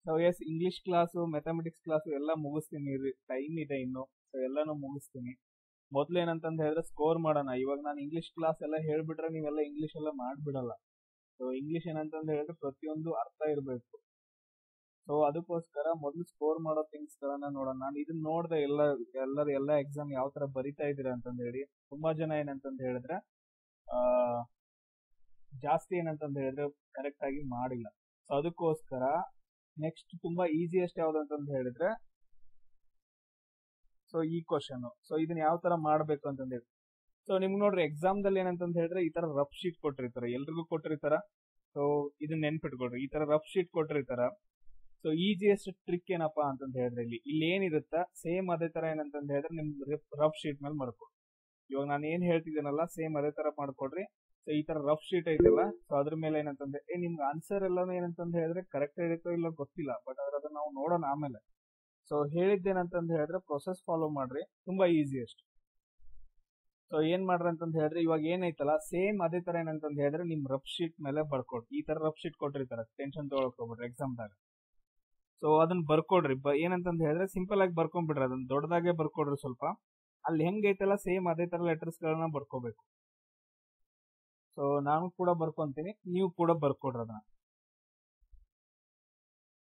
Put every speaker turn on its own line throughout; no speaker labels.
So yes, English class mathematics class ಎಲ್ಲ ಮುಗಿಸ್ತೀನಿ, time ಇದೆ ಇನ್ನು. ಸೊ ಎಲ್ಲಾನು ಮುಗಿಸ್ತೀನಿ. ಮೊದ್ಲು ಏನಂತಂದ್ ಹೇಳಿದ್ರೆ ಸ್ಕೋರ್ ಮಾಡೋಣ. ಇವಾಗ ನಾನು ಇಂಗ್ಲಿಷ್ ಕ್ಲಾಸ್ ಎಲ್ಲ ಹೇಳ್ಬಿಟ್ರೆ ನೀವೆಲ್ಲ ಇಂಗ್ಲಿಷ್ ಎಲ್ಲ ಮಾಡ್ಬಿಡಲ್ಲ. ಸೊ ಇಂಗ್ಲಿಷ್ ಏನಂತಂದ್ ಹೇಳಿದ್ರೆ ಪ್ರತಿಯೊಂದು ಅರ್ಥ ಇರಬೇಕು. ಸೊ ಅದಕ್ಕೋಸ್ಕರ ಮೊದಲು ಸ್ಕೋರ್ ಮಾಡೋ ಥಿಂಗ್ಸ್ ಗಳನ್ನ ನೋಡೋಣ. ನಾನು ಇದನ್ನ ನೋಡ್ದೆ ಎಲ್ಲ ಎಕ್ಸಾಮ್ ಯಾವ ತರ ಬರಿತಾ ಇದೀರಾ ಅಂತಂದ್ ಹೇಳಿ. ತುಂಬಾ ಜನ ಏನಂತಂದ್ ಹೇಳಿದ್ರೆ ಜಾಸ್ತಿ ಏನಂತಂದ್ ಹೇಳಿದ್ರೆ ಕರೆಕ್ಟ್ ಆಗಿ ಮಾಡಿಲ್ಲ. ಸೊ ಅದಕ್ಕೋಸ್ಕರ ನೆಕ್ಸ್ಟ್ ತುಂಬಾ ಈಸಿಯೆಸ್ಟ್ ಯಾವ್ದು ಅಂತಂದ್ ಹೇಳಿದ್ರೆ ಸೊ ಈ ಕ್ವಶನ್. ಸೊ ಇದನ್ನ ಯಾವ ತರ ಮಾಡ್ಬೇಕು ಅಂತಂದ್ ಹೇಳಿ. ಸೊ ನಿಮ್ಗೆ ನೋಡ್ರಿ ಎಕ್ಸಾಮ್ ದಲ್ಲಿ ಏನಂತಂದ್ ಹೇಳಿದ್ರೆ ಈ ತರ ರಫ್ ಶೀಟ್ ಕೊಟ್ಟಿರ್ತಾರೆ, ಎಲ್ರಿಗೂ ಕೊಟ್ಟಿರ್ತಾರ. ಸೊ ಇದನ್ನ ನೆನ್ಪಿಟ್ಕೊಡ್ರಿ, ಈ ತರ ರಫ್ ಶೀಟ್ ಕೊಟ್ಟಿರ್ತಾರ. ಸೊ ಈಸಿಯೆಸ್ಟ್ ಟ್ರಿಕ್ ಏನಪ್ಪಾ ಅಂತಂದ್ ಹೇಳಿದ್ರೆ ಇಲ್ಲಿ ಏನಿರುತ್ತ ಸೇಮ್ ಅದೇ ತರ ಏನಂತಂದ್ ಹೇಳಿದ್ರೆ ನಿಮ್ ರಫ್ ಶೀಟ್ ಮೇಲೆ ಮಾಡ್ಕೊಡ್ರಿ. ಇವಾಗ ನಾನು ಏನ್ ಹೇಳ್ತಿದ್ದೀನಲ್ಲ ಸೇಮ್ ಅದೇ ತರ ಮಾಡ್ಕೊಡ್ರಿ. ಸೊ ಈ ತರ ರಫ್ ಶೀಟ್ ಐತಲ್ಲ, ಸೊ ಅದ್ರ ಮೇಲೆ ಏನಂತಂದ್ರೆ ನಿಮ್ಗೆ ಆನ್ಸರ್ ಎಲ್ಲಾನು ಏನಂತಂದ್ ಹೇಳಿದ್ರೆ ಕರೆಕ್ಟ್ ಇರುತ್ತೋ ಇಲ್ಲ ಗೊತ್ತಿಲ್ಲ, ಬಟ್ ಅದನ್ನ ನಾವು ನೋಡೋಣ ಆಮೇಲೆ. ಸೊ ಹೇಳಿದ್ದೇನಂತಂದ್ ಹೇಳಿದ್ರೆ ಪ್ರೊಸೆಸ್ ಫಾಲೋ ಮಾಡ್ರಿ, ತುಂಬಾ ಈಸಿಯೆಸ್ಟ್. ಸೊ ಏನ್ ಮಾಡ್ರಿ ಅಂತಂದ್ ಹೇಳಿದ್ರೆ ಇವಾಗ ಏನೈತಲ್ಲ ಸೇಮ್ ಅದೇ ತರ ಏನಂತಂದ್ ಹೇಳಿದ್ರೆ ನಿಮ್ ರಫ್ ಶೀಟ್ ಮೇಲೆ ಬರ್ಕೊಡ್ರಿ. ಈ ತರ ರಫ್ ಶೀಟ್ ಕೊಟ್ಟಿರ್ತಾರ, ಟೆನ್ಷನ್ ತೊಗೊಳಕ್ ಹೋಗ್ಬಿಡ್ರಿ ಎಕ್ಸಾಮ್ ದಾಗ. ಸೊ ಅದನ್ನ ಬರ್ಕೊಡ್ರಿ. ಏನಂತಂದ್ ಹೇಳಿದ್ರೆ ಸಿಂಪಲ್ ಆಗಿ ಬರ್ಕೊಂಡ್ಬಿಡ್ರಿ, ಅದನ್ನ ದೊಡ್ಡದಾಗೆ ಬರ್ಕೊಡ್ರಿ. ಸ್ವಲ್ಪ ಅಲ್ಲಿ ಹೆಂಗೈತಲ್ಲ ಸೇಮ್ ಅದೇ ತರ ಲೆಟರ್ಸ್ ಗಳನ್ನ ಬರ್ಕೋಬೇಕು. ಸೊ ನಾನು ಕೂಡ ಬರ್ಕೊಂತೀನಿ, ನೀವು ಕೂಡ ಬರ್ಕೊಡ್ರಿ ಅದನ್ನ.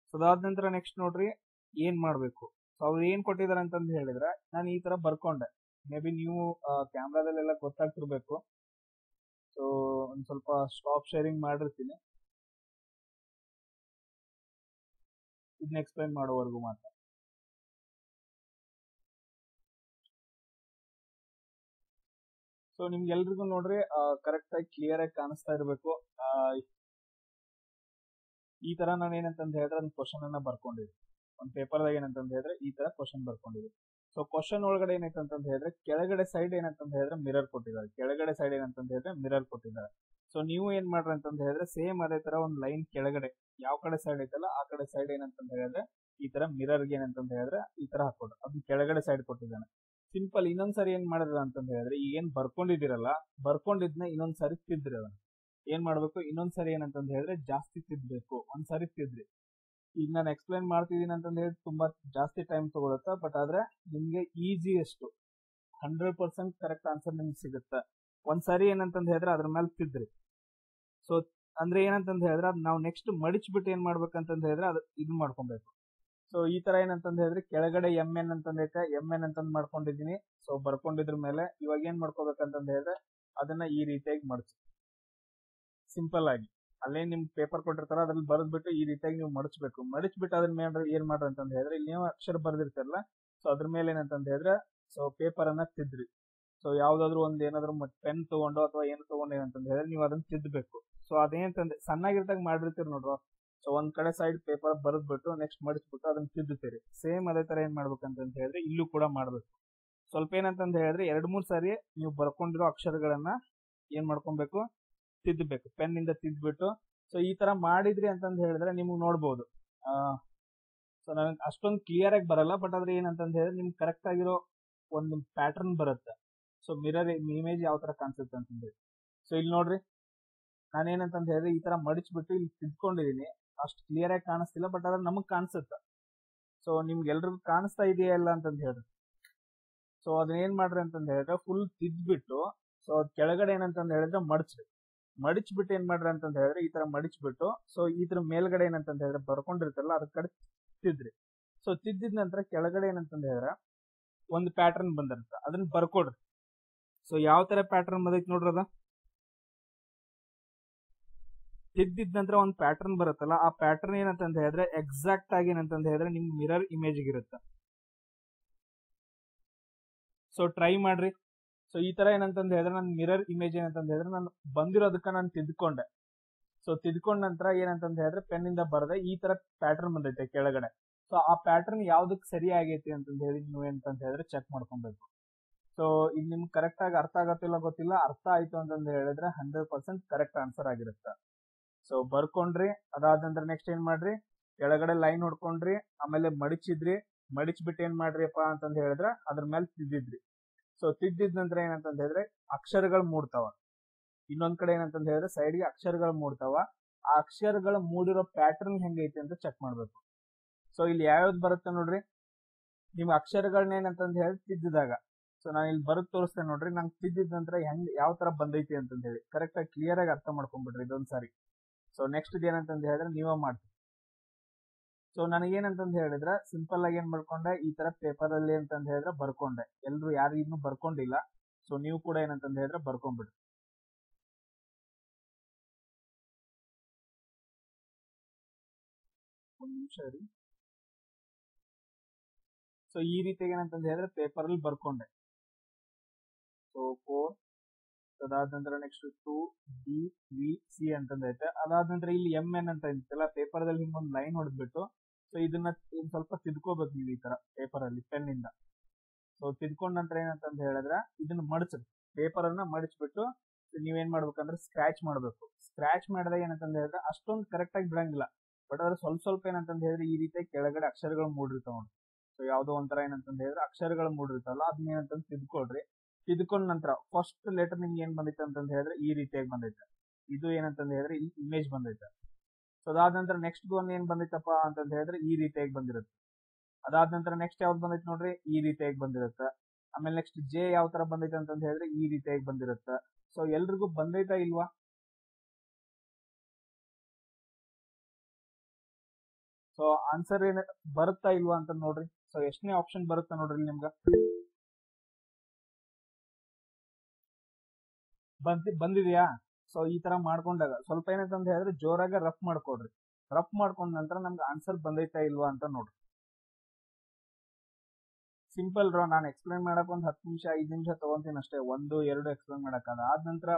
ಸೊ ಅದಾದ ನಂತರ ನೆಕ್ಸ್ಟ್ ನೋಡ್ರಿ ಏನ್ ಮಾಡ್ಬೇಕು. ಸೊ ಅವ್ರು ಏನ್ ಕೊಟ್ಟಿದಾರೆ ಅಂತಂದ್ ಹೇಳಿದ್ರೆ ನಾನು ಈ ತರ ಬರ್ಕೊಂಡೆ. ಮೇ ಬಿ ನೀವು ಕ್ಯಾಮ್ರಾದಲ್ಲೆಲ್ಲ ಗೊತ್ತಾಗ್ತಿರ್ಬೇಕು. ಸೊ ಒಂದ್ ಸ್ವಲ್ಪ ಸ್ಟಾಪ್ ಶೇರಿಂಗ್ ಮಾಡಿರ್ತೀನಿ, ಇದನ್ನ ಎಕ್ಸ್ಪ್ಲೈನ್ ಮಾಡೋವರೆಗೂ ಮಾತ್ರ. ಸೊ ನಿಮ್ಗೆಲ್ರಿಗೂ ನೋಡ್ರಿ ಕರೆಕ್ಟ್ ಆಗಿ ಕ್ಲಿಯರ್ ಆಗಿ ಕಾಣಿಸ್ತಾ ಇರ್ಬೇಕು. ಈ ತರ ನಾನು ಏನಂತಂದ್ ಹೇಳಿದ್ರೆ ಒಂದು ಕ್ವಶನ್ ಅನ್ನ ಬರ್ಕೊಂಡಿದ್ದೆ ಒಂದ್ ಪೇಪರ್ ದಾಗ. ಏನಂತಂದ್ ಹೇಳಿದ್ರೆ ಈ ತರ ಕ್ವಶನ್ ಬರ್ಕೊಂಡಿದ್ದೆ. ಸೊ ಕ್ವಶನ್ ಒಳಗಡೆ ಏನಂತಂದ್ ಹೇಳಿದ್ರೆ ಕೆಳಗಡೆ ಸೈಡ್ ಏನಂತಂದ್ ಹೇಳಿದ್ರೆ ಮಿರರ್ ಕೊಟ್ಟಿದ್ದಾರೆ, ಕೆಳಗಡೆ ಸೈಡ್ ಏನಂತಂದ್ ಹೇಳಿದ್ರೆ ಮಿರರ್ ಕೊಟ್ಟಿದ್ದಾರೆ. ಸೊ ನೀವು ಏನ್ ಮಾಡ್ರಿ ಅಂತಂದ್ ಹೇಳಿದ್ರೆ ಸೇಮ್ ಅದೇ ತರ ಒಂದ್ ಲೈನ್ ಕೆಳಗಡೆ ಯಾವ ಕಡೆ ಸೈಡ್ ಐತಲ್ಲ ಆ ಕಡೆ ಸೈಡ್ ಏನಂತಂದ್ ಹೇಳಿದ್ರೆ ಈ ತರ ಮಿರರ್ಗೆ ಏನಂತಂದ್ ಹೇಳಿದ್ರೆ ಈ ತರ ಹಾಕೊಡ್ರಿ. ಅದು ಕೆಳಗಡೆ ಸೈಡ್ ಕೊಟ್ಟಿದ್ದಾನೆ. ಸಿಂಪಲ್ ಇನ್ನೊಂದ್ಸರಿ ಏನ್ ಮಾಡಿದ್ರ ಅಂತಂದ್ ಹೇಳಿದ್ರೆ ಈಗ ಏನ್ ಬರ್ಕೊಂಡಿದಿರಲ್ಲ, ಬರ್ಕೊಂಡಿದ್ನ ಇನ್ನೊಂದ್ಸರಿ ತಿದ್ರಿ. ಅದನ್ನ ಏನ್ ಮಾಡ್ಬೇಕು, ಇನ್ನೊಂದ್ಸರಿ ಏನಂತಂದ್ ಹೇಳಿದ್ರೆ ಜಾಸ್ತಿ ತಿದ್ಬೇಕು. ಒಂದ್ಸರಿ ತಿದ್ರಿ. ಈಗ ನಾನು ಎಕ್ಸ್ಪ್ಲೈನ್ ಮಾಡ್ತಿದ್ದೀನಿ ಅಂತಂದ್ ಹೇಳಿ ತುಂಬಾ ಜಾಸ್ತಿ ಟೈಮ್ ತಗೊಳುತ್ತೆ, ಬಟ್ ಆದ್ರೆ ನಿಮ್ಗೆ ಈಸಿಯೆಸ್ಟ್ 100% ಕರೆಕ್ಟ್ ಆನ್ಸರ್ ನಿಮ್ಗೆ ಸಿಗುತ್ತೆ. ಒಂದ್ಸರಿ ಏನಂತಂದ್ ಹೇಳಿದ್ರೆ ಅದ್ರ ಮೇಲೆ ತಿದ್ರಿ. ಸೊ ಅಂದ್ರೆ ಏನಂತಂದ್ ಹೇಳಿದ್ರೆ ಅದ್ ನಾವು ನೆಕ್ಸ್ಟ್ ಮಡಿಚ್ಬಿಟ್ಟು ಏನ್ ಮಾಡ್ಬೇಕಂತಂದ್ ಹೇಳಿದ್ರೆ ಅದು ಇದು ಮಾಡ್ಕೊಬೇಕು. ಸೊ ಈ ತರ ಏನಂತಂದ್ ಹೇಳಿದ್ರೆ ಕೆಳಗಡೆ ಎಂ ಎನ್ ಅಂತಂದೈತೆ, ಎಂ ಎನ್ ಅಂತಂದ್ ಮಾಡ್ಕೊಂಡಿದೀನಿ. ಸೊ ಬರ್ಕೊಂಡಿದ್ರ ಮೇಲೆ ಇವಾಗ ಏನ್ ಮಾಡ್ಕೋಬೇಕಂತಂದ್ ಹೇಳಿದ್ರೆ ಅದನ್ನ ಈ ರೀತಿಯಾಗಿ ಮಡಚಿ ಸಿಂಪಲ್ ಆಗಿ ಅಲ್ಲೇ ನಿಮ್ ಪೇಪರ್ ಕೊಟ್ಟಿರ್ತಾರ ಅದ್ರಲ್ಲಿ ಬರೆದ್ಬಿಟ್ಟು ಈ ರೀತಿಯಾಗಿ ನೀವು ಮಡಚ್ಬೇಕು. ಮಡಚ್ಬಿಟ್ಟು ಅದ್ರ ಮೇಲೆ ಏನ್ ಮಾಡ್ರಿ ಅಂತಂದ್ ಹೇಳಿದ್ರೆ ಇಲ್ಲಿ ನೀವು ಅಕ್ಷರ ಬರ್ದಿರ್ತಾರಲ್ಲ, ಸೊ ಅದ್ರ ಮೇಲೆ ಏನಂತಂದ್ ಹೇಳಿದ್ರೆ ಸೊ ಪೇಪರ್ ಅನ್ನ ತಿದ್ರಿ. ಸೊ ಯಾವ್ದಾದ್ರು ಒಂದ್ ಏನಾದ್ರು ಪೆನ್ ತಗೊಂಡು ಅಥವಾ ಏನು ತಗೊಂಡು ಏನಂತಂದ್ ಹೇಳಿದ್ರೆ ನೀವು ಅದನ್ನ ತಿದ್ದಬೇಕು. ಸೊ ಅದೇನಂತಂದ್ರೆ ಸಣ್ಣಾಗಿರ್ದಾಗ ಮಾಡಿರ್ತೀರಿ ನೋಡ್ರ. ಸೊ ಒಂದ್ ಕಡೆ ಸೈಡ್ ಪೇಪರ್ ಬರೆದ್ಬಿಟ್ಟು ನೆಕ್ಸ್ಟ್ ಮಡಿಸ್ಬಿಟ್ಟು ಅದನ್ನ ತಿದ್ದುತ್ತೀರಿ. ಸೇಮ್ ಅದೇ ತರ ಏನ್ ಮಾಡ್ಬೇಕಂತಂದ್ ಹೇಳಿದ್ರೆ ಇಲ್ಲೂ ಕೂಡ ಮಾಡ್ಬೇಕು. ಸ್ವಲ್ಪ ಏನಂತಂದ್ ಹೇಳಿದ್ರೆ 2-3 ಸಾರಿ ನೀವು ಬರ್ಕೊಂಡಿರೋ ಅಕ್ಷರಗಳನ್ನ ಏನ್ ಮಾಡ್ಕೊಬೇಕು, ತಿದ್ದಬೇಕು, ಪೆನ್ ಇಂದ ತಿದ್ಬಿಟ್ಟು. ಸೊ ಈ ತರ ಮಾಡಿದ್ರಿ ಅಂತಂದ್ ಹೇಳಿದ್ರೆ ನಿಮ್ಗೆ ನೋಡ್ಬೋದು. ಸೊ ನನಗೆ ಅಷ್ಟೊಂದು ಕ್ಲಿಯರ್ ಆಗಿ ಬರಲ್ಲ, ಬಟ್ ಆದ್ರೆ ಏನಂತಂದ್ ಹೇಳಿದ್ರೆ ನಿಮ್ಗೆ ಕರೆಕ್ಟ್ ಆಗಿರೋ ಒಂದು ಪ್ಯಾಟರ್ನ್ ಬರುತ್ತೆ. ಸೊ ಮಿರರ್ ಇಮೇಜ್ ಯಾವ ತರ ಕಾಣಿಸುತ್ತೆ ಅಂತಂದ್ರೆ ಸೊ ಇಲ್ಲಿ ನೋಡ್ರಿ ನಾನೇನಂತಂದ್ ಹೇಳಿದ್ರೆ ಈ ತರ ಮಡಿಚ್ಬಿಟ್ಟು ಇಲ್ಲಿ ತಿದ್ಕೊಂಡಿದೀನಿ. ಅಷ್ಟು ಕ್ಲಿಯರ್ ಆಗಿ ಕಾಣಿಸ್ತಿಲ್ಲ, ಬಟ್ ಅದ್ರ ನಮಗ್ ಕಾಣಿಸುತ್ತೆ. ಸೊ ನಿಮ್ಗೆ ಎಲ್ರಿಗೂ ಕಾಣಿಸ್ತಾ ಇದೆಯಾ ಇಲ್ಲ ಅಂತಂದ್ ಹೇಳ್ರಿ. ಸೊ ಅದನ್ನ ಏನ್ ಮಾಡ್ರಿ ಅಂತಂದ್ ಹೇಳಿದ್ರೆ ಫುಲ್ ತಿದ್ಬಿಟ್ಟು ಸೊ ಕೆಳಗಡೆ ಏನಂತಂದ್ ಹೇಳಿದ್ರೆ ಮಡಿಚ್ಬಿಟ್ಟು ಏನ್ ಮಾಡ್ರಿ ಅಂತಂದ್ ಹೇಳಿದ್ರೆ ಈ ತರ ಮಡಿಚ್ಬಿಟ್ಟು ಸೊ ಇದ್ರ ಮೇಲ್ಗಡೆ ಏನಂತಂದ್ ಹೇಳಿದ್ರೆ ಬರ್ಕೊಂಡಿರ್ತಾರಲ್ಲ ಅದ್ರ ಕಡೆ ತಿದ್ರಿ. ಸೊ ತಿದ್ದಿದ ನಂತರ ಕೆಳಗಡೆ ಏನಂತಂದ್ ಹೇಳಿದ್ರೆ ಒಂದು ಪ್ಯಾಟರ್ನ್ ಬಂದಿರುತ್ತೆ, ಅದನ್ನ ಬರ್ಕೊಡ್ರಿ. ಸೊ ಯಾವ ತರ ಪ್ಯಾಟರ್ನ್ ಬಂದೈತಿ ನೋಡ್ರಿ, ಅದ ತಿದ್ದಿದ ನಂತರ ಒಂದು ಪ್ಯಾಟರ್ನ್ ಬರುತ್ತಲ್ಲ, ಆ ಪ್ಯಾಟರ್ನ್ ಏನಂತಂದ್ ಹೇಳಿದ್ರೆ ಎಕ್ಸಾಕ್ಟ್ ಆಗಿ ಏನಂತಂದ್ ಹೇಳಿದ್ರೆ ನಿಮ್ ಮಿರರ್ ಇಮೇಜ್ ಇರುತ್ತೆ. ಸೊ ಟ್ರೈ ಮಾಡ್ರಿ. ಸೊ ಈ ತರ ಏನಂತಂದ್ ಹೇಳಿದ್ರೆ ನನ್ ಮಿರರ್ ಇಮೇಜ್ ಏನಂತಂದ್ ಹೇಳಿದ್ರೆ ನಾನು ಬಂದಿರೋದಕ್ಕ ನಾನು ತಿದ್ಕೊಂಡೆ. ಸೊ ತಿದ್ಕೊಂಡ ನಂತರ ಏನಂತಂದ್ ಹೇಳಿದ್ರೆ ಪೆನ್ ಇಂದ ಬರದೆ ಈ ತರ ಪ್ಯಾಟರ್ನ್ ಬಂದೈತೆ ಕೆಳಗಡೆ. ಸೊ ಆ ಪ್ಯಾಟರ್ನ್ ಯಾವ್ದಕ್ ಸರಿ ಆಗೈತಿ ಅಂತಂದ್ ಹೇಳಿ ನೀವು ಏನಂತಂದ್ ಹೇಳಿದ್ರೆ ಚೆಕ್ ಮಾಡ್ಕೊಬೇಕು. ಸೊ ಈಗ ನಿಮ್ಗೆ ಕರೆಕ್ಟ್ ಆಗಿ ಅರ್ಥ ಆಗತ್ತಿಲ್ಲ ಗೊತ್ತಿಲ್ಲ, ಅರ್ಥ ಆಯ್ತು ಅಂತಂದ್ ಹೇಳಿದ್ರೆ 100% ಕರೆಕ್ಟ್ ಆನ್ಸರ್ ಆಗಿರುತ್ತೆ. ಸೊ ಬರ್ಕೊಂಡ್ರಿ, ಅದಾದ ನಂತರ ನೆಕ್ಸ್ಟ್ ಏನ್ ಮಾಡ್ರಿ, ಕೆಳಗಡೆ ಲೈನ್ ಹೊಡ್ಕೊಂಡ್ರಿ, ಆಮೇಲೆ ಮಡಿಚ್ಬಿಟ್ಟು ಏನ್ ಮಾಡ್ರಿಪ್ಪ ಅಂತಂದ್ ಹೇಳಿದ್ರೆ ಅದ್ರ ಮೇಲೆ ತಿದ್ದಿದ್ರಿ. ಸೊ ತಿದ್ದಿದ ನಂತರ ಏನಂತಂದ್ ಹೇಳಿದ್ರೆ ಅಕ್ಷರಗಳು ಮೂಡ್ತಾವ. ಇನ್ನೊಂದ್ ಕಡೆ ಏನಂತಂದ್ ಹೇಳಿದ್ರೆ ಸೈಡ್ಗೆ ಅಕ್ಷರಗಳು ಮೂಡ್ತಾವ. ಆ ಅಕ್ಷರಗಳು ಮೂಡಿರೋ ಪ್ಯಾಟರ್ನ್ ಹೆಂಗೈತಿ ಅಂತ ಚೆಕ್ ಮಾಡ್ಬೇಕು. ಸೊ ಇಲ್ಲಿ ಯಾವ್ಯಾವ್ದು ಬರುತ್ತೆ ನೋಡ್ರಿ, ನಿಮ್ ಅಕ್ಷರಗಳನ್ನ ಏನಂತಂದ್ ಹೇಳಿ ತಿದ್ದಿದಾಗ. ಸೊ ನಾನು ಇಲ್ಲಿ ಬರುತ್ ತೋರಿಸ್ತೇನೆ ನೋಡ್ರಿ, ನಂಗೆ ತಿದ್ದಿದ ನಂತರ ಹೆಂಗ್ ಯಾವ ತರ ಬಂದೈತಿ ಅಂತಂದ್ ಹೇಳಿ ಕರೆಕ್ಟ್ ಆಗಿ ಕ್ಲಿಯರ್ ಆಗಿ ಅರ್ಥ ಮಾಡ್ಕೊಂಡ್ಬಿಡ್ರಿ ಇದೊಂದ್ಸಾರಿ. ಸೊ ನೆಕ್ಸ್ಟ್ ಏನಂತಂದ್ ಹೇಳಿದ್ರೆ ನೀವ ಮಾಡ್ತೀವಿ. ಸೊ ನನಗೇನಂತಂದ್ ಹೇಳಿದ್ರೆ ಸಿಂಪಲ್ ಆಗಿ ಏನ್ ಮಾಡ್ಕೊಂಡೆ, ಈ ತರ ಪೇಪರ್ ಅಲ್ಲಿ ಅಂತಂದ್ ಹೇಳಿದ್ರೆ ಬರ್ಕೊಂಡೆ. ಎಲ್ರು ಯಾರು ಇನ್ನೂ ಬರ್ಕೊಂಡಿಲ್ಲ, ಸೊ ನೀವು ಕೂಡ ಏನಂತಂದ್ ಹೇಳಿದ್ರೆ ಬರ್ಕೊಂಡ್ಬಿಡ್ರಿ. ಒಂದ್ ನಿಮಿಷ ರೀ. ಸೊ ಈ ರೀತಿಯಾಗಿ ಏನಂತಂದ್ ಹೇಳಿದ್ರೆ ಪೇಪರ್ ಅಲ್ಲಿ ಬರ್ಕೊಂಡೆ. ಸೊ 4, ಅದಾದ ನಂತರ ನೆಕ್ಸ್ಟ್ 2 ಬಿ ವಿ ಸಿ ಅಂತಂದ್ ಐತೆ. ಅದಾದ ನಂತರ ಇಲ್ಲಿ ಎಂ ಎನ್ ಅಂತ ಐತಲ್ಲ, ಪೇಪರ್ ದಲ್ಲಿ ಹಿಂಗೊಂದು ಲೈನ್ ಹೊಡೆದ್ಬಿಟ್ಟು ಸೊ ಇದನ್ನ ಸ್ವಲ್ಪ ತಿದ್ಕೋಬೇಕು ನೀವು ಈ ತರ ಪೇಪರ್ ಅಲ್ಲಿ ಪೆನ್ ಇಂದ. ಸೊ ತಿದ್ಕೊಂಡ ನಂತರ ಏನಂತಂದ್ ಹೇಳಿದ್ರೆ ಇದನ್ನ ಮಡಚ್ ಪೇಪರ್ ಅನ್ನ ಮಡಚ್ಬಿಟ್ಟು ನೀವೇನ್ ಮಾಡ್ಬೇಕಂದ್ರೆ ಸ್ಕ್ರಾಚ್ ಮಾಡ್ಬೇಕು. ಸ್ಕ್ರಾಚ್ ಮಾಡಿದಾಗ ಏನಂತಂದ್ ಹೇಳಿದ್ರೆ ಅಷ್ಟೊಂದು ಕರೆಕ್ಟ್ ಆಗಿ ಬಿಡಂಗಿಲ್ಲ, ಬಟ್ ಅದ್ರ ಸ್ವಲ್ಪ ಸ್ವಲ್ಪ ಏನಂತಂದ್ ಹೇಳಿದ್ರೆ ಈ ರೀತಿ ಕೆಳಗಡೆ ಅಕ್ಷರಗಳು ಮೂಡಿರ್ತಾವ. ಸೊ ಯಾವ್ದೋ ಒಂಥರ ಏನಂತಂದ್ ಹೇಳಿದ್ರೆ ಅಕ್ಷರಗಳು ಮೂಡಿರ್ತಾವಲ್ಲ, ಅದನ್ನ ಏನಂತಂದ್ ತಿದ್ಕೊಳ್ರಿ. ತಿದ್ಕೊಂಡ ನಂತರ ಫಸ್ಟ್ ಲೆಟರ್ ನಿಮ್ಗೆ ಏನ್ ಬಂದೈತೆ ಅಂತಂದ್ ಹೇಳಿದ್ರೆ ಈ ರೀತಿಯಾಗಿ ಬಂದೈತೆ. ಇದು ಏನಂತಂದ್ ಹೇಳಿದ್ರೆ ಈ ಇಮೇಜ್ ಬಂದೈತೆ. ಸೊ ಅದಾದ ನಂತರ ನೆಕ್ಸ್ಟ್ ಒನ್ ಏನ್ ಬಂದೈತಪ್ಪ ಅಂತಂದ್ ಹೇಳಿದ್ರೆ ಈ ರೀತಿಯಾಗಿ ಬಂದಿರುತ್ತೆ. ಅದಾದ ನಂತರ ನೆಕ್ಸ್ಟ್ ಯಾವ್ದು ಬಂದೈತೆ ನೋಡ್ರಿ, ಈ ರೀತಿಯಾಗಿ ಬಂದಿರುತ್ತೆ. ಆಮೇಲೆ ನೆಕ್ಸ್ಟ್ ಜೆ ಯಾವ ತರ ಬಂದೈತೆ ಅಂತಂದ್ ಹೇಳಿದ್ರೆ ಈ ರೀತಿಯಾಗಿ ಬಂದಿರುತ್ತೆ. ಸೊ ಎಲ್ರಿಗೂ ಬಂದೈತಾ ಇಲ್ವಾ? ಸೊ ಆನ್ಸರ್ ಏನ ಬರುತ್ತಾ ಇಲ್ವಾ ಅಂತ ನೋಡ್ರಿ. ಸೊ ಎಷ್ಟನೇ ಆಪ್ಷನ್ ಬರುತ್ತಾ ನೋಡ್ರಿ ನಿಮ್ಗ ಬಂದಿದ್ಯಾ? ಸೊ ಈ ತರ ಮಾಡ್ಕೊಂಡಾಗ ಸ್ವಲ್ಪ ಏನಂತಂದ್ ಹೇಳಿದ್ರೆ ಜೋರಾಗ ರಫ್ ಮಾಡ್ಕೊಡ್ರಿ. ರಫ್ ಮಾಡ್ಕೊಂಡ ನಂತರ ನಮ್ಗೆ ಆನ್ಸರ್ ಬಂದೈತಾ ಇಲ್ವಾ ಅಂತ ನೋಡ್ರಿ. ಸಿಂಪಲ್ ರಾ, ನಾನು ಎಕ್ಸ್ಪ್ಲೈನ್ ಮಾಡಕ್ ಒಂದ್ 10 ನಿಮಿಷ 5 ನಿಮಿಷ ತಗೊಂತೀನಿ ಅಷ್ಟೇ, 1 2 ಎಕ್ಸ್ಪ್ಲೈನ್ ಮಾಡಕ್. ಆದ ನಂತರ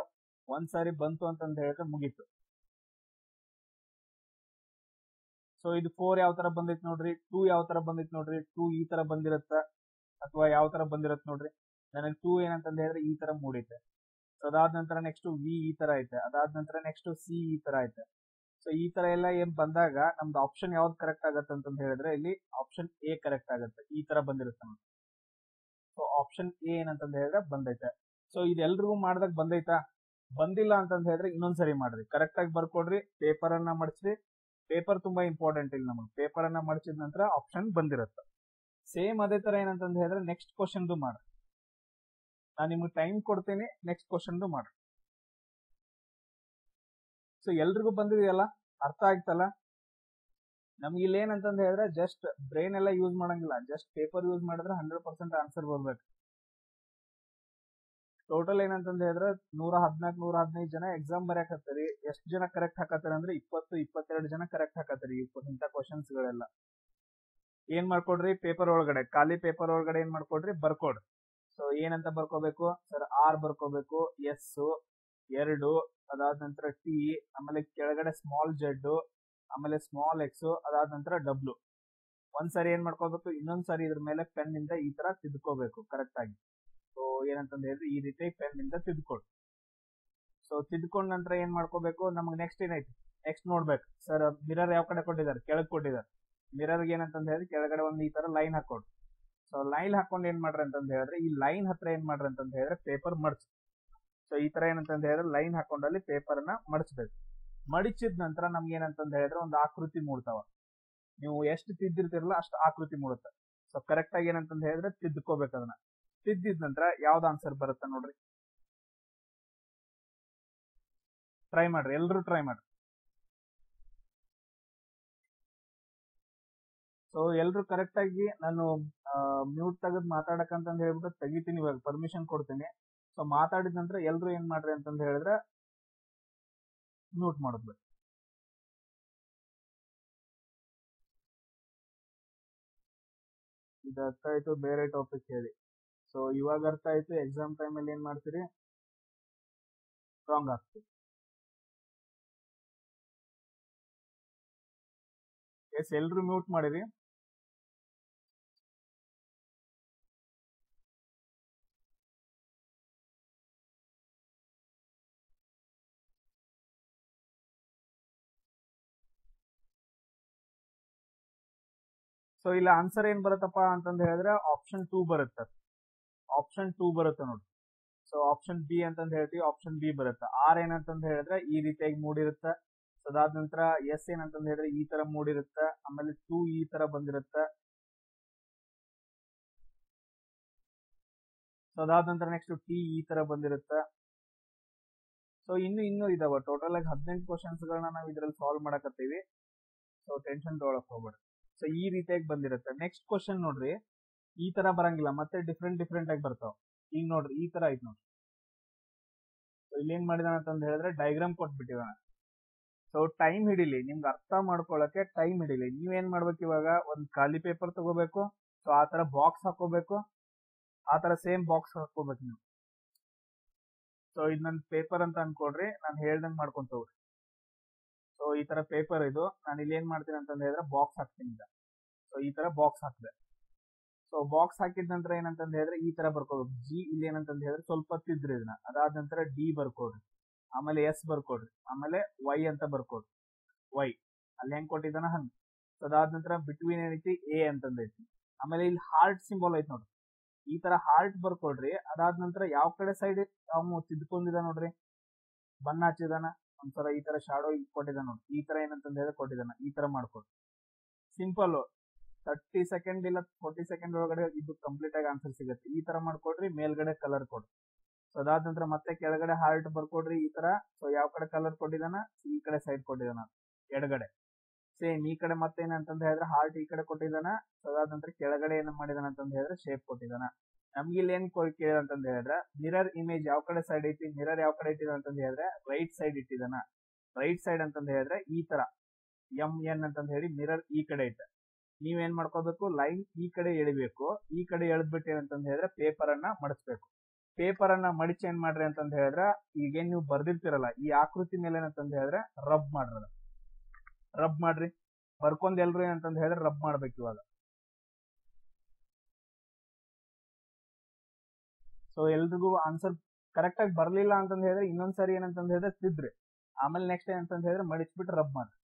ಒಂದ್ಸಾರಿ ಬಂತು ಅಂತಂದ್ ಹೇಳಿದ್ರೆ ಮುಗೀತು. ಸೊ ಇದು 4 ಯಾವ ತರ ಬಂದೈತ್ ನೋಡ್ರಿ, 2 ಯಾವ ತರ ಬಂದೈತ್ ನೋಡ್ರಿ. 2 ಈ ತರ ಬಂದಿರತ್ತ ಅಥವಾ ಯಾವ ತರ ಬಂದಿರತ್ ನೋಡ್ರಿ. ನನಗೆ 2 ಏನಂತಂದ್ ಹೇಳಿದ್ರೆ ಈ ತರ ಮೂಡೈತೆ. ಸೊ ಅದಾದ ನಂತರ ನೆಕ್ಸ್ಟ್ ವಿ ಈ ತರ ಐತೆ. ಅದಾದ ನಂತರ ನೆಕ್ಸ್ಟ್ ಸಿ ಈ ತರ ಐತೆ. ಸೊ ಈ ತರ ಎಲ್ಲ ಏನ್ ಬಂದಾಗ ನಮ್ದು ಆಪ್ಷನ್ ಯಾವ್ದು ಕರೆಕ್ಟ್ ಆಗತ್ತೆ ಅಂತಂದ್ ಹೇಳಿದ್ರೆ ಇಲ್ಲಿ ಆಪ್ಷನ್ ಎ ಕರೆಕ್ಟ್ ಆಗುತ್ತೆ. ಈ ತರ ಬಂದಿರುತ್ತೆ ನೋಡಿ. ಸೊ ಆಪ್ಷನ್ ಎ ಏನಂತಂದ್ ಹೇಳಿದ್ರೆ ಬಂದೈತೆ. ಸೊ ಇದೆಲ್ರಿಗೂ ಮಾಡ್ದಾಗ ಬಂದೈತಾ? ಬಂದಿಲ್ಲ ಅಂತಂದ್ ಹೇಳಿದ್ರೆ ಇನ್ನೊಂದ್ಸರಿ ಮಾಡ್ರಿ, ಕರೆಕ್ಟ್ ಆಗಿ ಬರ್ಕೊಡ್ರಿ, ಪೇಪರ್ ಅನ್ನ ಮಡಚ್ರಿ. ಪೇಪರ್ ತುಂಬಾ ಇಂಪಾರ್ಟೆಂಟ್ ಇಲ್ಲಿ ನಮಗೆ. ಪೇಪರ್ ಅನ್ನ ಮಡಚಿದ ನಂತರ ಆಪ್ಷನ್ ಬಂದಿರುತ್ತೆ. ಸೇಮ್ ಅದೇ ತರ ಏನಂತಂದ್ ಹೇಳಿದ್ರೆ ನೆಕ್ಸ್ಟ್ ಕ್ವಶನ್ ಮಾಡ್ರಿ. ನಾನು ನಿಮ್ಗೆ ಟೈಮ್ ಕೊಡ್ತೀನಿ, ನೆಕ್ಸ್ಟ್ ಕ್ವಶನ್ ಮಾಡ್ರಿ. ಸೊ ಎಲ್ರಿಗೂ ಬಂದಿದೆಯಲ್ಲ, ಅರ್ಥ ಆಗ್ತಲ್ಲ? ನಮ್ಗೆ ಇಲ್ಲಿ ಏನಂತಂದ್ ಹೇಳಿದ್ರೆ ಜಸ್ಟ್ ಬ್ರೈನ್ ಎಲ್ಲ ಯೂಸ್ ಮಾಡಂಗಿಲ್ಲ, ಜಸ್ಟ್ ಪೇಪರ್ ಯೂಸ್ ಮಾಡಿದ್ರೆ 100% ಆನ್ಸರ್ ಬರ್ಬೇಕು. ಟೋಟಲ್ ಏನಂತಂದ್ ಹೇಳಿದ್ರೆ 114 115 ಜನ ಎಕ್ಸಾಮ್ ಬರ್ಯಾಕ್ ಹತ್ತರಿ. ಎಷ್ಟು ಜನ ಕರೆಕ್ಟ್ ಹಾಕತ್ತಾರ ಅಂದ್ರೆ 20-22 ಜನ ಕರೆಕ್ಟ್ ಹಾಕತ್ತಾರಿ ಇಂಥ ಕ್ವಶನ್ಸ್ ಗಳೆಲ್ಲ. ಏನ್ ಮಾಡ್ಕೊಡ್ರಿ, ಪೇಪರ್ ಒಳಗಡೆ ಖಾಲಿ ಪೇಪರ್ ಒಳಗಡೆ ಏನ್ ಮಾಡ್ಕೊಡ್ರಿ, ಬರ್ಕೊಡ್ರಿ. ಸೊ ಏನಂತ ಬರ್ಕೋಬೇಕು ಸರ್? ಆರ್ ಬರ್ಕೋಬೇಕು, ಎಸ್ 2, ಅದಾದ ನಂತರ ಟಿ, ಆಮೇಲೆ ಕೆಳಗಡೆ ಸ್ಮಾಲ್ ಜೆಡ್, ಆಮೇಲೆ ಸ್ಮಾಲ್ ಎಕ್ಸ್, ಅದಾದ ನಂತರ ಡಬ್ಲ್ಯೂ. ಒಂದ್ಸರಿ ಏನ್ ಮಾಡ್ಕೋಬೇಕು, ಇನ್ನೊಂದ್ಸರಿ ಇದ್ರ ಮೇಲೆ ಪೆನ್ ಇಂದ ಈ ತರ ತಿದ್ಕೋಬೇಕು ಕರೆಕ್ಟ್ ಆಗಿ. ಸೊ ಏನಂತಂದ್ ಹೇಳಿದ್ರೆ ಈ ರೀತಿ ಪೆನ್ ಇಂದ ತಿದ್ಕೊಡು. ಸೊ ತಿದ್ಕೊಂಡ ನಂತರ ಏನ್ ಮಾಡ್ಕೋಬೇಕು, ನಮ್ಗೆ ನೆಕ್ಸ್ಟ್ ಏನೈತಿ, ನೆಕ್ಸ್ಟ್ ನೋಡ್ಬೇಕು ಸರ್ ಮಿರರ್ ಯಾವ ಕಡೆ ಕೊಟ್ಟಿದ್ದಾರೆ, ಕೆಳಗ್ ಕೊಟ್ಟಿದ್ದಾರೆ. ಮಿರರ್ ಏನಂತಂದ್ ಹೇಳಿದ್ರೆ ಕೆಳಗಡೆ ಒಂದು ಈ ತರ ಲೈನ್ ಹಾಕೊಡು. ಸೊ ಲೈನ್ ಹಾಕೊಂಡ್ ಏನ್ ಮಾಡ್ರಿ ಅಂತಂದ್ ಹೇಳಿದ್ರೆ ಈ ಲೈನ್ ಹತ್ರ ಏನ್ ಮಾಡ್ರಿ ಅಂತಂದ್ ಹೇಳಿದ್ರೆ ಪೇಪರ್ ಮಡ್ಚ್. ಸೊ ಈ ತರ ಏನಂತಂದ್ ಹೇಳಿದ್ರೆ ಲೈನ್ ಹಾಕೊಂಡಲ್ಲಿ ಪೇಪರ್ ನ ಮಡಚ್ಬೇಕು. ಮಡಿಚಿದ ನಂತರ ನಮ್ಗೆ ಏನಂತಂದ್ ಹೇಳಿದ್ರೆ ಒಂದು ಆಕೃತಿ ಮೂಡ್ತಾವ. ನೀವು ಎಷ್ಟು ತಿದ್ದಿರ್ತಿರಲ್ಲ ಅಷ್ಟು ಆಕೃತಿ ಮೂಡುತ್ತೆ. ಸೊ ಕರೆಕ್ಟ್ ಆಗಿ ಏನಂತಂದ್ ಹೇಳಿದ್ರೆ ತಿದ್ಕೋಬೇಕು ಅದನ್ನ. ತಿದ್ದಿದ ನಂತರ ಯಾವ್ದು ಆನ್ಸರ್ ಬರುತ್ತೆ ನೋಡ್ರಿ. ಟ್ರೈ ಮಾಡ್ರಿ, ಎಲ್ರು ಟ್ರೈ ಮಾಡ್ರಿ. ಸೊ ಎಲ್ರು ಕರೆಕ್ಟ್ ಆಗಿ, ನಾನು ಮ್ಯೂಟ್ ತೆಗೆದು ಮಾತಾಡಕಂತಂದ್ ಹೇಳ್ಬಿಟ್ಟು ತೆಗಿತೀನಿ, ಇವಾಗ ಪರ್ಮಿಷನ್ ಕೊಡ್ತೀನಿ. ಸೊ ಮಾತಾಡಿದ ನಂತರ ಎಲ್ರು ಏನ್ ಮಾಡ್ರಿ ಅಂತಂದ್ ಹೇಳಿದ್ರೆ ಮ್ಯೂಟ್ ಮಾಡಿದ್ವಿ. ಇದು ಅರ್ಥ ಆಯ್ತು, ಬೇರೆ ಟಾಪಿಕ್ ಹೇಳಿ. ಸೊ ಇವಾಗ ಅರ್ಥ ಆಯ್ತು, ಎಕ್ಸಾಮ್ ಟೈಮಲ್ಲಿ ಏನ್ ಮಾಡ್ತೀರಿ, ರಾಂಗ್ ಆಗ್ತೀವಿ. ಎಸ್, ಎಲ್ರು ಮ್ಯೂಟ್ ಮಾಡಿರಿ. ಸೊ ಇಲ್ಲಿ ಆನ್ಸರ್ ಏನ್ ಬರುತ್ತಪ್ಪ ಅಂತಂದ್ ಹೇಳಿದ್ರೆ ಆಪ್ಷನ್ 2 ಬರುತ್ತೆ. ಆಪ್ಷನ್ 2 ಬರುತ್ತೆ ನೋಡಿ. ಸೊ ಆಪ್ಷನ್ ಬಿ ಅಂತಂದ್ ಹೇಳ್ತೀವಿ, ಆಪ್ಷನ್ ಬಿ ಬರುತ್ತೆ. ಆರ್ ಏನಂತಂದ್ ಹೇಳಿದ್ರೆ ಈ ರೀತಿಯಾಗಿ ಮೂಡಿರುತ್ತೆ. ಅದಾದ ನಂತರ ಎಸ್ ಏನಂತಂದ್ ಹೇಳಿದ್ರೆ ಈ ತರ ಮೂಡಿರುತ್ತ, ಆಮೇಲೆ 2 ಈ ತರ ಬಂದಿರುತ್ತ. ಅದಾದ ನಂತರ ನೆಕ್ಸ್ಟ್ ಟಿ ಈ ತರ ಬಂದಿರುತ್ತ. ಸೊ ಇನ್ನೂ ಇದಾವ. ಟೋಟಲ್ ಆಗಿ 18 ಕ್ವಶನ್ಸ್ ಗಳನ್ನ ನಾವು ಇದ್ರಲ್ಲಿ ಸಾಲ್ವ್ ಮಾಡಕತ್ತೀವಿ. ಸೊ ಟೆನ್ಷನ್ ತಗೊಳಕ್ ಹೋಗ್ಬೇಡಿ. ಸೊ ಈ ರೀತಿಯಾಗಿ ಬಂದಿರುತ್ತೆ. ನೆಕ್ಸ್ಟ್ ಕ್ವಶನ್ ನೋಡ್ರಿ, ಈ ತರ ಬರಂಗಿಲ್ಲ, ಮತ್ತೆ ಡಿಫ್ರೆಂಟ್ ಆಗಿ ಬರ್ತಾವ. ಈಗ ನೋಡ್ರಿ ಈ ತರ ಐತ್ ನೋಡ್ರಿ. ಸೊ ಇಲ್ಲಿ ಏನ್ ಮಾಡಿದಾನ ಅಂತಂದ್ ಹೇಳಿದ್ರೆ ಡಯಾಗ್ರಾಮ್ ಕೊಟ್ಬಿಟ್ಟಿದಾನ. ಸೊ ಟೈಮ್ ಹಿಡಿಲಿ, ನಿಮ್ಗೆ ಅರ್ಥ ಮಾಡ್ಕೊಳಕ್ಕೆ ಟೈಮ್ ಹಿಡಿಲಿ. ನೀವೇನ್ ಮಾಡ್ಬೇಕು, ಇವಾಗ ಒಂದ್ ಖಾಲಿ ಪೇಪರ್ ತಗೋಬೇಕು. ಸೊ ಆ ತರ ಬಾಕ್ಸ್ ಹಾಕೋಬೇಕು, ಆ ತರ ಸೇಮ್ ಬಾಕ್ಸ್ ಹಾಕೋಬೇಕು ನೀವು. ಸೊ ಇದು ನನ್ ಪೇಪರ್ ಅಂತ ಅನ್ಕೊಡ್ರಿ, ನಾನು ಹೇಳ್ದಂಗ್ ಮಾಡ್ಕೊಂತ ಹೋಗ್ರಿ. ಸೊ ಈ ತರ ಪೇಪರ್ ಇದು, ನಾನು ಇಲ್ಲಿ ಏನ್ ಮಾಡ್ತೀನಿ ಅಂತಂದ್ ಹೇಳಿದ್ರೆ ಬಾಕ್ಸ್ ಹಾಕ್ತೀನಿ ಈಗ. ಸೊ ಈ ತರ ಬಾಕ್ಸ್ ಹಾಕಿದೆ. ಸೊ ಬಾಕ್ಸ್ ಹಾಕಿದ ನಂತರ ಏನಂತಂದ್ ಹೇಳಿದ್ರೆ ಈ ತರ ಬರ್ಕೋಬೇಕು. ಜಿ ಇಲ್ಲಿ ಏನಂತಂದ್ ಹೇಳಿದ್ರೆ ಸ್ವಲ್ಪ ತಿದ್ರಿ ಇದನ್ನ. ಅದಾದ ನಂತರ ಡಿ ಬರ್ಕೊಡ್ರಿ, ಆಮೇಲೆ ಎಸ್ ಬರ್ಕೊಡ್ರಿ, ಆಮೇಲೆ ವೈ ಅಂತ ಬರ್ಕೊಡ್ರಿ. ವೈ ಅಲ್ಲಿ ಹೆಂಗ್ ಕೊಟ್ಟಿದ್ದಾನ ಹಂಗ. ಅದಾದ ನಂತರ ಬಿಟ್ವೀನ್ ಏನೈತಿ ಎ ಅಂತಂದ್ ಐತಿ. ಆಮೇಲೆ ಇಲ್ಲಿ ಹಾರ್ಟ್ ಸಿಂಬಲ್ ಐತಿ ನೋಡ್ರಿ, ಈ ತರ ಹಾರ್ಟ್ ಬರ್ಕೊಡ್ರಿ. ಅದಾದ ನಂತರ ಯಾವ ಕಡೆ ಸೈಡ್ ಯಾವ ತಿದ್ಕೊಂಡಿದ ನೋಡ್ರಿ, ಬಣ್ಣ ಹಚ್ಚಿದಾನ, ಒಂದ್ಸಲ ಈ ತರ ಶಾಡೋ ಕೊಟ್ಟಿದ್ದಾನ ನೋಡ್ರಿ. ಈ ತರ ಏನಂತಂದ್ ಹೇಳಿದ್ರೆ ಕೊಟ್ಟಿದ್ದಾನ, ಈ ತರ ಮಾಡ್ಕೊಡ್ರಿ. ಸಿಂಪಲ್ 30 ಸೆಕೆಂಡ್ ಇಲ್ಲ 40 ಸೆಕೆಂಡ್ ಒಳಗಡೆ ಇದು ಕಂಪ್ಲೀಟ್ ಆಗಿ ಆನ್ಸರ್ ಸಿಗುತ್ತೆ. ಈ ತರ ಮಾಡ್ಕೊಡ್ರಿ, ಮೇಲ್ಗಡೆ ಕಲರ್ ಕೊಡ್ರಿ. ಸೊ ಅದಾದ ನಂತರ ಮತ್ತೆ ಕೆಳಗಡೆ ಹಾರ್ಟ್ ಬರ್ಕೊಡ್ರಿ ಈ ತರ. ಸೊ ಯಾವ ಕಡೆ ಕಲರ್ ಕೊಟ್ಟಿದಾನ, ಈ ಕಡೆ ಸೈಡ್ ಕೊಟ್ಟಿದಾನ ಎಡಗಡೆ. ಸೇಮ್ ಈ ಕಡೆ ಮತ್ತೆ ಏನಂತಂದ್ ಹೇಳಿದ್ರೆ ಹಾರ್ಟ್ ಈ ಕಡೆ ಕೊಟ್ಟಿದಾನ. ಸೊ ಅದಾದ ನಂತರ ಕೆಳಗಡೆ ಏನ್ ಮಾಡಿದಾನ ಅಂತಂದ್ ಹೇಳಿದ್ರೆ ಶೇಪ್ ಕೊಟ್ಟಿದಾನ. ನಮ್ಗೆ ಇಲ್ಲಿ ಏನ್ ಕೇಳಿದ ಅಂತಂದ್ ಹೇಳಿದ್ರೆ ಮಿರರ್ ಇಮೇಜ್ ಯಾವ ಕಡೆ ಸೈಡ್ ಐತಿ, ಮಿರರ್ ಯಾವ ಕಡೆ ಇಟ್ಟಿದ ಅಂತಂದ್ ಹೇಳಿದ್ರೆ ರೈಟ್ ಸೈಡ್ ಇಟ್ಟಿದಾನ. ರೈಟ್ ಸೈಡ್ ಅಂತಂದ್ ಹೇಳಿದ್ರೆ ಈ ತರ ಎಂ ಎನ್ ಅಂತಂದ್ ಹೇಳಿ ಮಿರರ್ ಈ ಕಡೆ ಐತೆ. ನೀವೇನ್ ಮಾಡ್ಕೋಬೇಕು, ಲೈನ್ ಈ ಕಡೆ ಎಳಿಬೇಕು. ಈ ಕಡೆ ಎಳೆದ್ಬಿಟ್ಟು ಏನಂತಂದ್ ಹೇಳಿದ್ರೆ ಪೇಪರ್ ಅನ್ನ ಮಡಿಸ್ಬೇಕು. ಪೇಪರ್ ಅನ್ನ ಮಡಿಚ್ ಏನ್ ಮಾಡ್ರಿ ಅಂತಂದ್ ಹೇಳಿದ್ರೆ ಈಗೇನ್ ನೀವು ಬರ್ದಿರ್ತಿರಲ್ಲ ಈ ಆಕೃತಿ ಮೇಲೆ ಏನಂತಂದ್ ಹೇಳಿದ್ರೆ ರಬ್ ಮಾಡ್ರಿ. ರಬ್ ಮಾಡ್ರಿ, ಬರ್ಕೊಂಡ್ ಎಲ್ರು ಏನಂತಂದ್ ಹೇಳಿದ್ರೆ ರಬ್ ಮಾಡ್ಬೇಕು ಇವಾಗ. ಸೊ ಎಲ್ರಿಗೂ ಆನ್ಸರ್ ಕರೆಕ್ಟ್ ಆಗಿ ಬರ್ಲಿಲ್ಲ ಅಂತಂದ್ ಹೇಳಿದ್ರೆ ಇನ್ನೊಂದ್ಸರಿ ಏನಂತಂದ್ ಹೇಳಿದ್ರೆ ತಿದ್ರಿ, ಆಮೇಲೆ ನೆಕ್ಸ್ಟ್ ಏನಂತಂದ್ ಹೇಳಿದ್ರೆ ಮಡಿಚ್ಬಿಟ್ಟು ರಬ್ ಮಾಡ್ರಿ.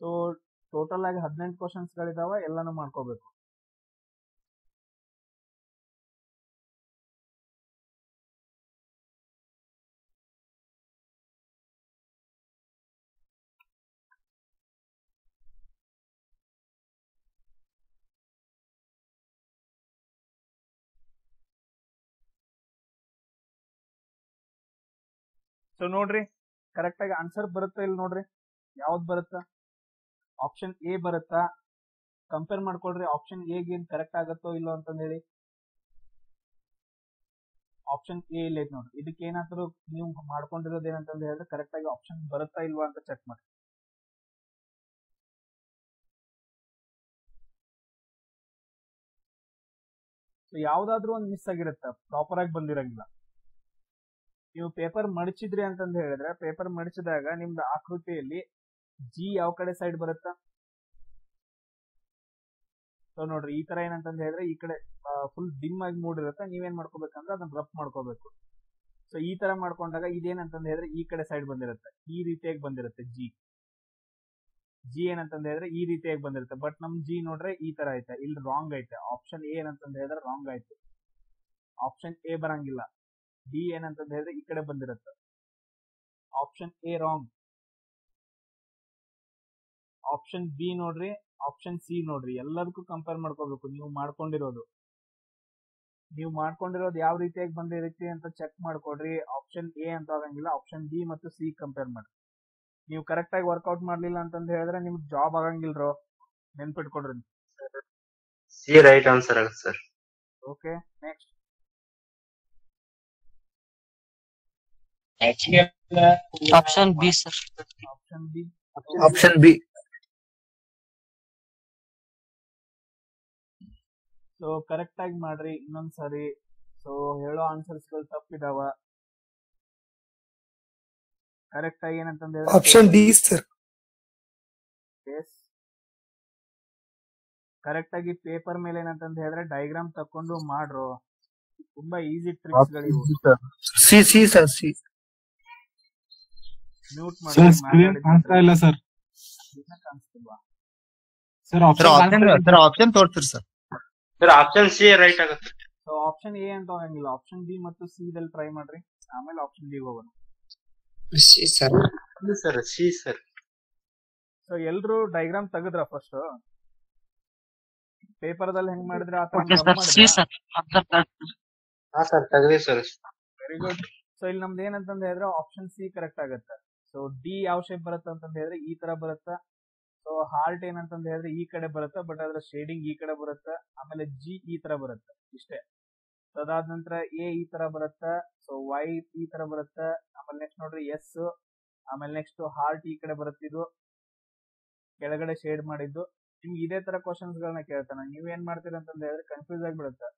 ಸೊ ಟೋಟಲ್ ಆಗಿ 18 ಕ್ವಶನ್ಸ್ ಗಳಿದಾವ, ಎಲ್ಲಾನು ಮಾಡ್ಕೋಬೇಕು. ಸೊ ನೋಡ್ರಿ ಕರೆಕ್ಟ್ ಆಗಿ ಆನ್ಸರ್ ಬರುತ್ತಾ ಇಲ್ಲಿ ನೋಡ್ರಿ, ಯಾವ್ದು ಬರುತ್ತಾ, ಆಪ್ಷನ್ ಎ ಬರುತ್ತಾ? ಕಂಪೇರ್ ಮಾಡ್ಕೊಳ್ರಿ ಆಪ್ಷನ್ ಎ ಏನ್ ಕರೆಕ್ಟ್ ಆಗತ್ತೋ ಇಲ್ಲೋ ಅಂತಂದ್ ಹೇಳಿ. ಆಪ್ಷನ್ ಎ ಇಲ್ಲ ಐತಿ ನೋಡ್ರಿ. ಇದಕ್ಕೆ ಏನಾದ್ರು ನೀವು ಮಾಡ್ಕೊಂಡಿರೋದು ಏನಂತಂದ್ ಹೇಳಿದ್ರೆ ಕರೆಕ್ಟ್ ಆಗಿ ಆಪ್ಷನ್ ಬರುತ್ತಾ ಇಲ್ವಾ ಅಂತ ಚೆಕ್ ಮಾಡಿ. ಸೊ ಯಾವ್ದಾದ್ರು ಒಂದ್ ಮಿಸ್ ಆಗಿರುತ್ತೆ, ಪ್ರಾಪರ್ ಆಗಿ ಬಂದಿರಂಗಿಲ್ಲ. ನೀವು ಪೇಪರ್ ಮಡಿಚಿದ್ರಿ ಅಂತಂದ್ ಹೇಳಿದ್ರೆ ಪೇಪರ್ ಮಡಿಚಿದಾಗ ನಿಮ್ದು ಆಕೃತಿಯಲ್ಲಿ ಜಿ ಯಾವ ಕಡೆ ಸೈಡ್ ಬರುತ್ತಾ. ಸೊ ನೋಡ್ರಿ ಈ ತರ ಏನಂತಂದ್ ಹೇಳಿದ್ರೆ ಈ ಕಡೆ ಫುಲ್ ಡಿಮ್ ಆಗಿ ಮೂಡಿರುತ್ತೆ. ನೀವೇನ್ ಮಾಡ್ಕೋಬೇಕಂದ್ರೆ ಅದನ್ನ ರಫ್ ಮಾಡ್ಕೋಬೇಕು. ಸೊ ಈ ತರ ಮಾಡ್ಕೊಂಡಾಗ ಇದೇನಂತಂದ್ ಹೇಳಿದ್ರೆ ಈ ಕಡೆ ಸೈಡ್ ಬಂದಿರುತ್ತೆ, ಈ ರೀತಿಯಾಗಿ ಬಂದಿರುತ್ತೆ. ಜಿ ಏನಂತಂದ್ ಹೇಳಿದ್ರೆ ಈ ರೀತಿಯಾಗಿ ಬಂದಿರುತ್ತೆ. ಬಟ್ ನಮ್ ಜಿ ನೋಡ್ರೆ ಈ ತರ ಐತೆ, ಇಲ್ಲಿ ರಾಂಗ್ ಐತೆ. ಆಪ್ಷನ್ ಎ ಏನಂತಂದ್ ಹೇಳಿದ್ರೆ ರಾಂಗ್ ಆಯ್ತು, ಆಪ್ಷನ್ ಎ ಬರಂಗಿಲ್ಲ. ಡಿ ಏನಂತಂದ್ ಹೇಳಿದ್ರೆ ಈ ಕಡೆ ಬಂದಿರುತ್ತೆ, option A wrong. Option B ನೋಡ್ರಿ, ಆಪ್ಷನ್ ಸಿ ನೋಡ್ರಿ, ಎಲ್ಲದಕ್ಕೂ ಕಂಪೇರ್ ಮಾಡ್ಕೋಬೇಕು. ನೀವು ಮಾಡ್ಕೊಂಡಿರೋದು ಯಾವ ರೀತಿಯಾಗಿ ಬಂದಿರುತ್ತೆ ಅಂತ ಚೆಕ್ ಮಾಡ್ಕೊಡ್ರಿ. ಆಪ್ಷನ್ ಎ ಅಂತ ಆಗಂಗಿಲ್ಲ, ಆಪ್ಷನ್ ಬಿ ಮತ್ತು ಸಿ ಕಂಪೇರ್ ಮಾಡಿ. ನೀವು ಕರೆಕ್ಟ್ ಆಗಿ ವರ್ಕೌಟ್ ಮಾಡ್ಲಿಲ್ಲ ಅಂತಂದ್ ಹೇಳಿದ್ರೆ ನಿಮ್ಗೆ ಜಾಬ್ ಆಗಂಗಿಲ್ರೋ, ನೆನ್ಪಿಟ್ಕೊಡ್ರಿ.
ಸಿ ರೈಟ್ ಆನ್ಸರ್ ಆಗುತ್ತೆ sir.
Okay, next
option B sir.
Option B.
So correct ಆಗಿ ಮಾಡ್ರಿ ಇನ್ನೊಂದ್ಸರಿ. ಸೊ ಹೇಳೋ ಆನ್ಸರ್ಸ್ ಗಳು ತಪ್ಪಿದಾವ. ಕರೆಕ್ಟ್ ಆಗಿ ಏನಂತಂದ್ ಹೇಳಿದ್ರೆ
option D sir.
Yes, correct ಆಗಿ ಪೇಪರ್ ಮೇಲೆ ಏನಂತಂದ್ ಹೇಳಿದ್ರೆ ಡಯಾಗ್ರಾಮ್ ತಕೊಂಡು ಮಾಡ್ರು. ತುಂಬಾ ಈಸಿ ಟ್ರಿಕ್ಸ್ ಗಳಿವು.
C C sir, C.
Mute
sir
ಮಾಡಿ.
ಸ್ಕ್ರೀನ್ ಕಾಣಿಸ್ತಾ ಇಲ್ಲ ಸರ್.
ಕಾಣಿಸ್ತಿಲ್ವಾ
ಸರ್
ಆಪ್ಷನ್ ತೋರಿಸ್ತೀರಿ ಸರ್.
ಸರ್ ಆಪ್ಷನ್ ಸಿ ರೈಟ್ ಆಗುತ್ತೆ.
ಸೊ ಆಪ್ಷನ್ ಎ ಅಂತ ಆಗಂಗಿಲ್ಲ, ಆಪ್ಷನ್ ಬಿ ಮತ್ತು ಸಿ ದಲ್ಲಿ ಟ್ರೈ ಮಾಡ್ರಿ. ಆಮೇಲೆ ಆಪ್ಷನ್ ಡಿ ಹೋಗೋಣ.
C sir.
Sir C sir.
So ಎಲ್ರು ಡೈಗ್ರಾಮ್ ತೆಗದ್ರ ಫಸ್ಟ್ ಪೇಪರ್ದಲ್ಲಿ ಹೆಂಗ್ ಮಾಡಿದ್ರೆ ಆ
ಓಕೆ
ತರ
ಸರ್ ಸಿ ಸರ್
ಹಾ ಸರ್ ತೆಗ್ದಿ ಸರ್.
Very good. ಸೊ ಇಲ್ಲಿ ನಮ್ದು ಏನಂತಂದ್ ಹೇಳಿದ್ರೆ ಆಪ್ಷನ್ ಸಿ ಕರೆಕ್ಟ್ ಆಗುತ್ತೆ. ಸೊ ಡಿ ಯಾವ ಶೇಪ್ ಬರುತ್ತೆ ಅಂತಂದ್ ಹೇಳಿದ್ರೆ ಈ ತರ ಬರುತ್ತಾ. ಸೊ ಹಾರ್ಟ್ ಏನಂತಂದ್ ಹೇಳಿದ್ರೆ ಈ ಕಡೆ ಬರುತ್ತೆ, ಬಟ್ ಅದ್ರ ಶೇಡಿಂಗ್ ಈ ಕಡೆ ಬರುತ್ತೆ. ಆಮೇಲೆ ಜಿ ಈ ತರ ಬರುತ್ತೆ ಇಷ್ಟೇ. ಸೊ ಅದಾದ ನಂತರ ಎ ಈ ತರ ಬರುತ್ತೆ. ಸೊ ವೈ ಈ ತರ ಬರುತ್ತೆ. ಆಮೇಲೆ ನೆಕ್ಸ್ಟ್ ನೋಡ್ರಿ ಎಸ್. ಆಮೇಲೆ ನೆಕ್ಸ್ಟ್ ಹಾರ್ಟ್ ಈ ಕಡೆ ಬರುತ್ತೆ, ಇದು ಕೆಳಗಡೆ ಶೇಡ್ ಮಾಡಿದ್ದು. ನಿಮ್ಗೆ ಇದೇ ತರ ಕ್ವಶನ್ಸ್ ಗಳನ್ನ ಕೇಳ್ತಾನೆ, ನೀವ್ ಏನ್ ಮಾಡ್ತೀರಿ ಅಂತಂದ್ ಹೇಳಿದ್ರೆ ಕನ್ಫ್ಯೂಸ್ ಆಗಿಬಿಡುತ್ತೆ.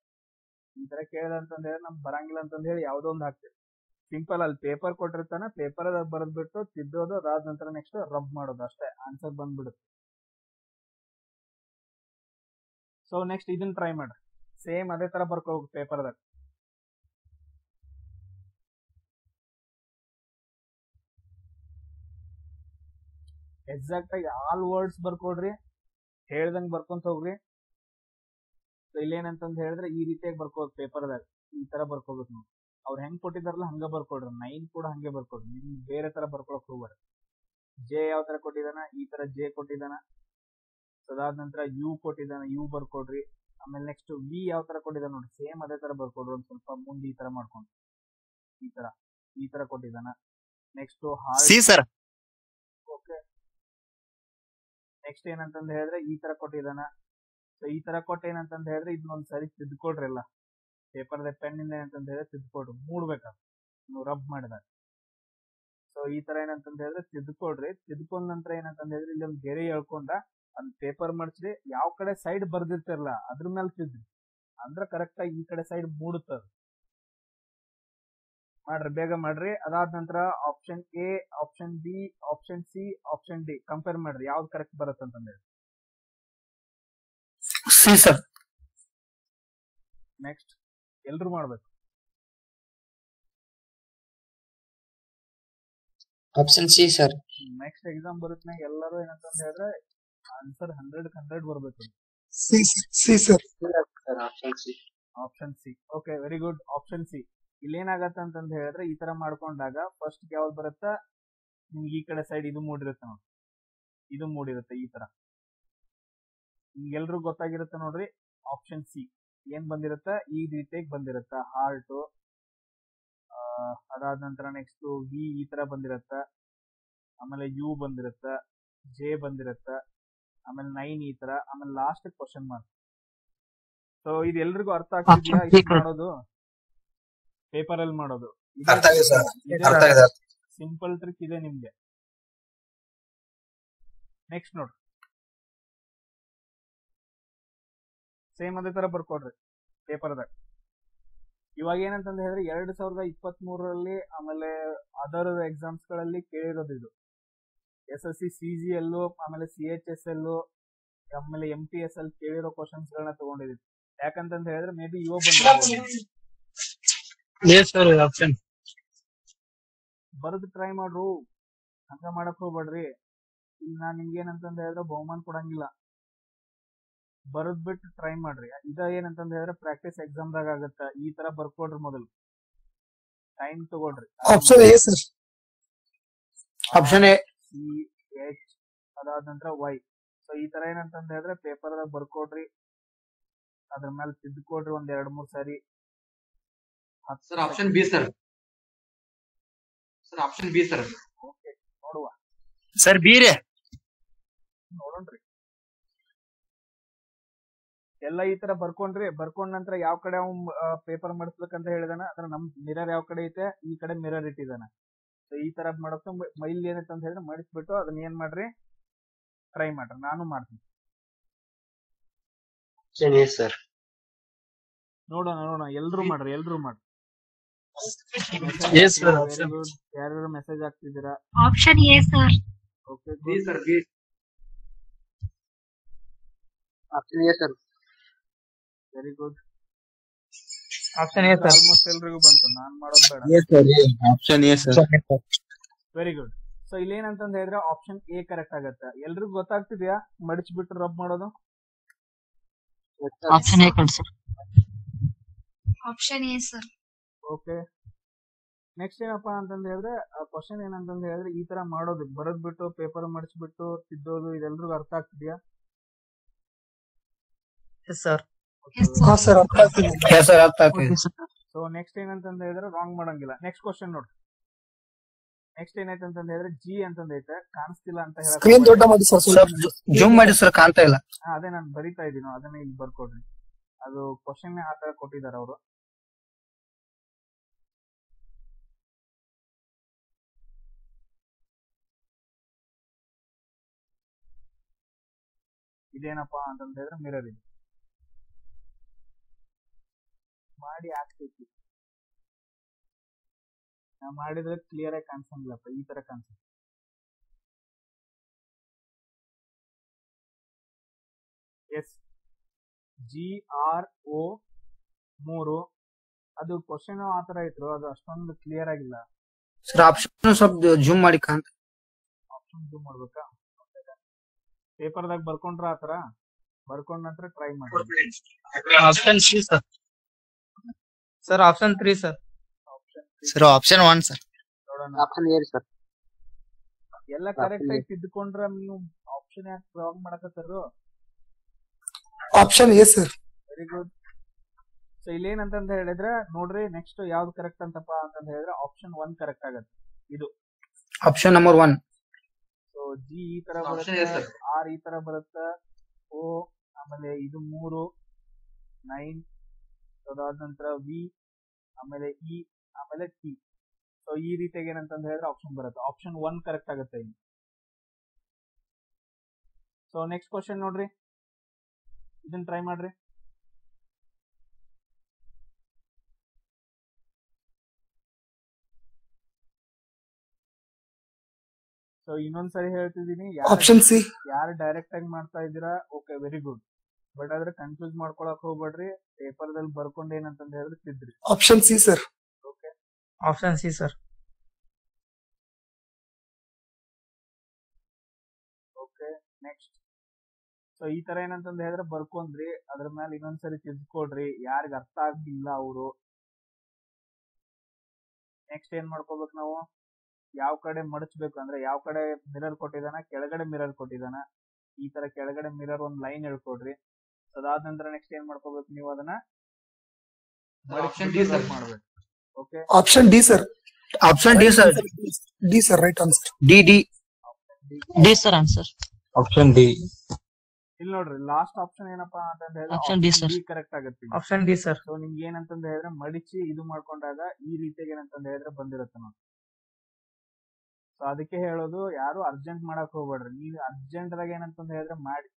ಈ ತರ ಕೇಳಿದ ಅಂತಂದ್ ಹೇಳಿದ್ರೆ ನಮ್ಗೆ ಬರಂಗಿಲ್ಲ ಅಂತಂದ್ ಹೇಳಿ ಯಾವ್ದೋ ಒಂದು ಹಾಕ್ತಿವಿ. ಸಿಂಪಲ್ ಅಲ್ಲಿ ಪೇಪರ್ ಕೊಟ್ಟಿರ್ತಾನೆ, ಪೇಪರ್ ಬರೆದ್ಬಿಟ್ಟು ತಿದ್ದೋದು, ಅದಾದ ನಂತರ ನೆಕ್ಸ್ಟ್ ರಬ್ ಮಾಡೋದು ಅಷ್ಟೇ, ಆನ್ಸರ್ ಬಂದ್ಬಿಡುತ್ತೆ. ಸೊ ನೆಕ್ಸ್ಟ್ ಇದನ್ನ ಟ್ರೈ ಮಾಡ್ರಿ, ಸೇಮ್ ಅದೇ ತರ ಬರ್ಕೋಬೇಕು ಪೇಪರ್ದಾಗ. ಎಕ್ಸಾಕ್ಟ್ ಆಗಿ ಆಲ್ ವರ್ಡ್ಸ್ ಬರ್ಕೊಡ್ರಿ, ಹೇಳ್ದಂಗ್ ಬರ್ಕೊಂತ ಹೋಗ್ರಿ. ಇಲ್ಲೇನಂತಂದ್ ಹೇಳಿದ್ರೆ ಈ ರೀತಿಯಾಗಿ ಬರ್ಕೋಬೇಕು ಪೇಪರ್ದಾಗ, ಈ ತರ ಬರ್ಕೋಬೇಕು ನೀವು. ಅವ್ರು ಹೆಂಗ್ ಕೊಟ್ಟಿದಾರಲ್ಲ ಹಂಗ ಬರ್ಕೊಡ್ರಿ. 9 ಕೂಡ ಹಂಗೆ ಬರ್ಕೊಡ್ರಿ, ನಿಮ್ಗೆ ಬೇರೆ ತರ ಬರ್ಕೊಳಕ್ ಹೋಗ್ಬೇಡ್ರಿ. ಜೆ ಯಾವ ತರ ಕೊಟ್ಟಿದಾನ ಈ ತರ ಜೆ ಕೊಟ್ಟಿದಾನ. ಅದಾದ ನಂತರ ಯು ಕೊಟ್ಟಿದಾನ, ಯು ಬರ್ಕೊಡ್ರಿ. ಆಮೇಲೆ ನೆಕ್ಸ್ಟ್ ವಿ ಯಾವ ತರ ಕೊಟ್ಟಿದಾನ ನೋಡಿ, ಸೇಮ್ ಅದೇ ತರ ಬರ್ಕೊಡ್ರಿ. ಒಂದ್ ಸ್ವಲ್ಪ ಮುಂದೆ ಈ ತರ ಮಾಡ್ಕೊಂಡು ಈ ತರ ಕೊಟ್ಟಿದಾನ. Next
C sir.
Okay. Next ಏನಂತಂದ್ ಹೇಳಿದ್ರೆ ಈ ತರ ಕೊಟ್ಟಿದಾನ. ಸೊ ಈ ತರ ಕೊಟ್ಟ ಏನಂತಂದ್ ಹೇಳಿದ್ರೆ ಇದನ್ನೊಂದ್ ಸರಿ ತಿದ್ಕೊಡ್ರಿ. ಎಲ್ಲ ಪೇಪರ್ದ ಪೆನ್ ಇಂದ ಏನಂತಂದ್ ಹೇಳಿದ್ರೆ ತಿದ್ಕೊಡ್ರಿ, ಮೂಡ್ಬೇಕಾದ್ರೆ ನೀವು ರಬ್ ಮಾಡಿದಾಗ. ಸೊ ಈ ತರ ಏನಂತಂದ್ ಹೇಳಿದ್ರೆ ತಿದ್ಕೊಡ್ರಿ. ತಿದ್ಕೊಂಡ್ ನಂತರ ಏನಂತಂದ್ ಹೇಳಿದ್ರೆ ಇಲ್ಲಿ ಒಂದು ಗೆರೆ ಹೇಳ್ಕೊಂಡ ಅದ್ ಪೇಪರ್ ಮಡ್ಚ್ರಿ, ಯಾವ ಕಡೆ ಸೈಡ್ ಬರ್ದಿರ್ತಿರಲ್ಲ ಅದ್ರ ಮೇಲೆ ತಿದ್ರಿ, ಅಂದ್ರೆ ಕರೆಕ್ಟ್ ಆಗಿ ಈ ಕಡೆ ಸೈಡ್ ಮೂಡುತ್ತದ. ಮಾಡ್ರಿ, ಬೇಗ ಮಾಡ್ರಿ. ಅದಾದ ನಂತರ option A, option B, option C, option D compare ಮಾಡ್ರಿ, ಯಾವ್ದು ಕರೆಕ್ಟ್ ಬರುತ್ತೆ ಅಂತಂದೇಳಿ.
C sir.
ನೆಕ್ಸ್ಟ್ ಎಲ್ರು ಮಾಡ್ಬೇಕು.
Option C sir.
Next exam ಬರುತ್ತನಾಗ ಎಲ್ಲರೂ ಏನಂತಂದ್ ಹೇಳಿದ್ರೆ ಆನ್ಸರ್ 100 ಬರ್ಬೇಕು.
C sir.
Option C.
Option C. Okay, very good. Option C. ಇಲ್ಲಿ ಏನಾಗತ್ತೆ ಅಂತಂದ್ ಹೇಳಿದ್ರೆ ಈ ತರ ಮಾಡ್ಕೊಂಡಾಗ ಫಸ್ಟ್ ಯಾವ್ದು ಬರುತ್ತಾ, ನಿಮ್ಗೆ ಈ ಕಡೆ ಸೈಡ್ ಇದು ಮೂಡಿರುತ್ತೆ ನೋಡಿ, ಇದು ಮೂಡಿರುತ್ತೆ ಈ ತರ. ನಿಮ್ಗೆಲ್ರಿಗೂ ಗೊತ್ತಾಗಿರುತ್ತೆ ನೋಡ್ರಿ. ಆಪ್ಷನ್ ಸಿ ಏನ್ ಬಂದಿರುತ್ತೆ, ಈ ರೀತಿಯಾಗಿ ಬಂದಿರುತ್ತೆ. ಹಾರ್ಟ್, ಅದಾದ ನಂತರ ನೆಕ್ಸ್ಟ್ ವಿ ಈ ತರ ಬಂದಿರತ್ತ. ಆಮೇಲೆ ಯು ಬಂದಿರತ್ತ, ಜೆ ಬಂದಿರತ್ತ, ಆಮೇಲೆ 9 ಈ ತರ, ಆಮೇಲೆ ಲಾಸ್ಟ್ ಕ್ವಶನ್ ಮಾರ್ಕ್. ಸೊ ಇದು ಎಲ್ರಿಗೂ ಅರ್ಥ ಆಗ್ತಿದ್ಯಾ? ಇದು ಮಾಡೋದು ಪೇಪರ್ ಅಲ್ಲಿ ಮಾಡೋದು ಸಿಂಪಲ್ ಟ್ರಿಕ್ ಇದೆ ನಿಮ್ಗೆ. ನೆಕ್ಸ್ಟ್ ನೋಡ್ರಿ, ಸೇಮ್ ಅದೇ ತರ ಬರ್ಕೊಡ್ರಿ ಪೇಪರ್ದಾಗ. ಇವಾಗ ಏನಂತಂದ್ ಹೇಳಿದ್ರೆ 2023ರಲ್ಲಿ ಆಮೇಲೆ ಅದರ್ ಎಕ್ಸಾಮ್ಸ್ ಗಳಲ್ಲಿ ಕೇಳಿರೋದು ಇದು. SSC CGL, ಆಮೇಲೆ CHSL, ಆಮೇಲೆ MTS ಅಲ್ಲಿ ಕೇಳಿರೋ ಕ್ವಶನ್ಸ್ ಗಳನ್ನ ತಗೊಂಡಿದ್ವಿ. ಯಾಕಂತಂದ್ ಹೇಳಿದ್ರೆ ಮೇ ಬಿ ಇವಾಗ
ಆಪ್ಷನ್
ಬರೋದು ಟ್ರೈ ಮಾಡ್ರು, ಹಂಗ ಮಾಡಕ್ ಹೋಗ್ಬೇಡ್ರಿ. ಈಗ ನಾನ್ ನಿಮ್ಗೆ ಏನಂತಂದ್ ಹೇಳಿದ್ರೆ ಬಹುಮಾನ ಕೊಡಂಗಿಲ್ಲ, ಬರದ್ ಬಿಟ್ಟು ಟ್ರೈ ಮಾಡ್ರಿ. ಇದ ಏನಂತಂದ್ ಹೇಳಿದ್ರೆ ಪ್ರಾಕ್ಟೀಸ್ ಎಕ್ಸಾಮ್ ದಾಗ ಆಗತ್ತ. ಈ ತರ ಬರ್ಕೊಡ್ರಿ, ಮೊದಲು ಟೈಮ್ ತಗೊಳ್ರಿ.
Option A sir. Option A.
CH ಅದಾದ ನಂತರ ವೈ. ಸೊ ಈ ತರ ಏನಂತಂದ್ ಹೇಳಿದ್ರೆ ಪೇಪರ್ ದಾಗ ಬರ್ಕೊಡ್ರಿ, ಅದ್ರ ಮೇಲೆ ತಿದ್ಕೊಡ್ರಿ ಒಂದ್ 2-3 ಸಾರಿ.
Sir option B sir. Sir option B sir.
Okay, ನೋಡುವ
ಸರ್ ಬಿ ರೇ
ನೋಡೋಣ್ರಿ. ಎಲ್ಲ ಈ ತರ ಬರ್ಕೊಂಡ್ರಿ. ಬರ್ಕೊಂಡ್ ನಂತರ ಯಾವ ಕಡೆ ಅವ್ ಪೇಪರ್ ಮಾಡಿಸ್ಬೇಕಂತ ಹೇಳಿದಾನ, ಅದ್ರ ನಮ್ ಮಿರರ್ ಯಾವ ಕಡೆ ಐತೆ ಈ ಕಡೆ ಮಿರರ್ ಇಟ್ಟಿದಾನ. ಸೊ ಈ ತರ ಮಾಡಕ್ ಮೈಲ್ ಏನೈತೆ ಅಂತ ಹೇಳಿದ್ರೆ ಮಾಡಿಸ್ಬಿಟ್ಟು ಅದನ್ನ ಏನ್ ಮಾಡ್ರಿ, ಟ್ರೈ ಮಾಡ್ರಿ. ನಾನು ಮಾಡ್ತೀನಿ.
Option A sir.
ನೋಡೋಣ, ಎಲ್ರು ಮಾಡ್ರಿ. Very good. ಯಾರ್ಯಾರು ಮೆಸೇಜ್ ಹಾಕ್ತಿದ್ದೀರಾ?
Option A sir.
Okay,
B sir. B.
Option A sir.
Very good.
Option A sir.
Almost ಎಲ್ರಿಗೂ ಬಂತು, ನಾನ್ ಮಾಡೋದ್ ಬೇಡ.
Option A sir.
Very good. So ಇಲ್ಲಿ ಏನಂತಂದ್ ಹೇಳಿದ್ರೆ ಆಪ್ಷನ್ ಎ ಕರೆಕ್ಟ್ ಆಗತ್ತೆ. ಎಲ್ರಿಗೂ ಗೊತ್ತಾಗ್ತಿದ್ಯಾ ಮಡಿಚ್ಬಿಟ್ಟು ರಬ್ ಮಾಡೋದು?
Option A sir.
Option A sir.
Okay, next ಏನಪ್ಪಾ ಅಂತಂದ್ ಹೇಳಿದ್ರೆ ಕ್ವಶನ್ ಏನಂತಂದ್ ಹೇಳಿದ್ರೆ ಈ ತರ ಮಾಡೋದು, ಬರದ್ಬಿಟ್ಟು ಪೇಪರ್ ಮಡಿಸ್ಬಿಟ್ಟು ತಿದ್ದೋದು, ಇದೆಲ್ರಿಗೂ ಅರ್ಥ ಆಗ್ತಿದ್ಯಾ?
Yes sir.
ಹಾ ಸರ್ ಅರ್ಥ ಆಗ್ತಿದೆ.
ಎಸ್ ಸರ್ ಅರ್ಥ ಆಗ್ತಿದೆ.
ಸೊ ನೆಕ್ಸ್ಟ್ ಏನಂತಂದ್ ಹೇಳಿದ್ರೆ ರಾಂಗ್ ಮಾಡಂಗಿಲ್ಲ. ನೆಕ್ಸ್ಟ್ ಕ್ವಶನ್ ನೋಡ್ರಿ. ನೆಕ್ಸ್ಟ್ ಏನೈತೆ ಅಂತಂದ್ ಹೇಳಿದ್ರೆ ಜಿ ಅಂತಂದೈತೆ, ಕಾಣಿಸ್ತಿಲ್ಲ ಅಂತ
ಸ್ಕ್ರೀನ್ ದೊಡ್ಡ ಮಾಡಿ ಸರ್ ಸ್ವಲ್ಪ.
ಜೂಮ್ ಮಾಡಿ ಸರ್, ಕಾಣ್ತಾ ಇಲ್ಲ.
ಅದೇ ನಾನು ಬರಿತಾ ಇದೀನಿ, ಅದನ್ನ ಇಲ್ಲಿ ಬರ್ಕೊಡ್ರಿ. ಅದು ಕ್ವಶನ್ ಆ ತರ ಕೊಟ್ಟಿದ್ದಾರೆ ಅವರು. ಇದೇನಪ್ಪಾ ಅಂತಂದ ಹೇಳಿದ್ರೆ ಮಿರರ್ ಇದೆ ಮಾಡಿ ಆಗ್ತೈತಿ. ನಾ ಮಾಡಿದ್ರೆ ಕ್ಲಿಯರ್ ಆಗಿ ಕಾಣಿಸಂಗಿಲ್ಲಪ್ಪ, ಈ ತರ ಕಾಣಿಸುತ್ತೆ. ಎಸ್ GRO 3 ಅದು ಕ್ವಶನ್ ಆ ತರ ಇತ್ತು, ಅದು ಅಷ್ಟೊಂದು ಕ್ಲಿಯರ್ ಆಗಿಲ್ಲ.
ಸರ್ ಆಪ್ಷನ್ ಸ್ವಲ್ಪ ಜೂಮ್ ಮಾಡಿ ಕಾಣ್ತಾ.
ಆಪ್ಷನ್ ಜೂಮ್ ಮಾಡ್ಬೇಕಾ? ಪೇಪರ್ದಾಗ ಬರ್ಕೊಂಡ್ರ ಆತರ ಬರ್ಕೊಂಡ ನಂತರ ಟ್ರೈ ಮಾಡಿ.
Option C sir. Sir option 3 sir.
Sir option 1 sir.
ನೋಡೋಣ,
ಆಪ್ಷನ್ ಎ ಸರ್.
ಎಲ್ಲ ಕರೆಕ್ಟ್ ಆಗಿ ತಿದ್ದುಕೊಂಡ್ರ ನೀವು ಆಪ್ಷನ್ ಯಾಕೆ ರಾಂಗ್ ಮಾಡಕತ್ತಾರು?
Option A sir.
Very good. So ಇಲ್ಲೇನಂತಂದ ಹೇಳಿದ್ರೆ ನೋಡ್ರಿ, ನೆಕ್ಸ್ಟ್ ಯಾವ್ದು ಕರೆಕ್ಟ್ ಅಂತಪ್ಪ ಅಂತಂದ ಹೇಳಿದ್ರೆ ಆಪ್ಷನ್ 1 ಕರೆಕ್ಟ್ ಆಗತ್ತೆ. ಇದು
ಆಪ್ಷನ್ ನಂಬರ್ 1.
ಸೊ ಜಿ ಈ ತರ
Option
ಬರುತ್ತೆ,
A, sir.
ಆರ್ ಈ ತರ ಬರುತ್ತೆ, ಓ ಆಮೇಲೆ ಇದು 3 9, ಅದಾದ ನಂತರ ವಿ ಆಮೇಲೆ ಇ ಆಮೇಲೆ ಟಿ. ಸೊ ಈ ರೀತಿಯಾಗಿ ಏನಂತಂದ ಹೇಳಿದ್ರೆ ಆಪ್ಷನ್ ಬರುತ್ತೆ. ಆಪ್ಷನ್ 1 ಕರೆಕ್ಟ್ ಆಗುತ್ತೆ ಇಲ್ಲಿ. ಸೊ ನೆಕ್ಸ್ಟ್ ಕ್ವಶನ್ ನೋಡ್ರಿ, ಇದನ್ನ ಟ್ರೈ ಮಾಡ್ರಿ. ಸೊ ಇನ್ನೊಂದ್ಸರಿ ಹೇಳ್ತಿದೀನಿ,
ಆಪ್ಷನ್ ಸಿ.
ಯಾರು ಡೈರೆಕ್ಟ್ ಆಗಿ ಮಾಡ್ತಾ ಇದ್ದೀರಾ ಓಕೆ ವೆರಿ ಗುಡ್, ಬಟ್ ಆದ್ರೆ ಕನ್ಫ್ಯೂಸ್ ಮಾಡ್ಕೊಳಕ್ ಹೋಗ್ಬೇಡ್ರಿ. ಪೇಪರ್ ದಲ್ಲಿ ಬರ್ಕೊಂಡ್ ಏನಂತಂದ ಹೇಳಿದ್ರೆ ತಿದ್ರಿ.
Option C sir.
Okay
option C sir.
Okay next. So ಈ ತರ ಏನಂತಂದ ಹೇಳಿದ್ರೆ ಬರ್ಕೊಂಡ್ರಿ, ಅದ್ರ ಮೇಲೆ ಇನ್ನೊಂದ್ಸರಿ ತಿದ್ಕೊಡ್ರಿ, ಯಾರಿಗ ಅರ್ಥ ಆಗಿಲ್ಲ ಅವರು. ನೆಕ್ಸ್ಟ್ ಏನ್ ಮಾಡ್ಕೋಬೇಕು ನಾವು, ಯಾವ ಕಡೆ ಮಡಚ್ಬೇಕು ಅಂದ್ರೆ ಯಾವ ಕಡೆ ಮಿರರ್ ಕೊಟ್ಟಿದಾನ, ಕೆಳಗಡೆ ಮಿರರ್ ಕೊಟ್ಟಿದಾನ, ಈ ತರ ಕೆಳಗಡೆ ಮಿರರ್ ಒಂದ್ ಲೈನ್ ಹೇಳ್ಕೊಡ್ರಿ. ಅದಾದ ನಂತರ ನೆಕ್ಸ್ಟ್ ಏನ್ ಮಾಡ್ಕೋಬೇಕು, ನೀವು ಅದನ್ನ
Option D, sir.
ಮಾಡ್ಬೇಕು. Okay
option D sir.
Option D sir.
D sir right answer.
D D D sir answer. Option D.
ಇಲ್ಲಿ ನೋಡ್ರಿ, ಲಾಸ್ಟ್ ಆಪ್ಷನ್ ಏನಪ್ಪಾ ಅಂತಂದ ಹೇಳಿದ್ರೆ
Option D, sir.
ಕರೆಕ್ಟ್ ಆಗುತ್ತೆ.
Option D sir.
ಸೊ ನಿಮ್ಗೆ ಏನಂತಂದ ಹೇಳಿದ್ರೆ ಮಡಿಚಿ ಇದು ಮಾಡ್ಕೊಂಡಾಗ ಈ ರೀತಿಯಾಗಿ ಏನಂತಂದ ಹೇಳಿದ್ರೆ ಬಂದಿರುತ್ತೆ ನೋಡಿ. ಸೊ ಅದಕ್ಕೆ ಹೇಳೋದು, ಯಾರು ಅರ್ಜೆಂಟ್ ಮಾಡಕ್ ಹೋಗ್ಬೇಡ್ರಿ. ನೀವು ಅರ್ಜೆಂಟ್ ದಾಗ ಏನಂತಂದ ಹೇಳಿದ್ರೆ ಮಾಡಿ,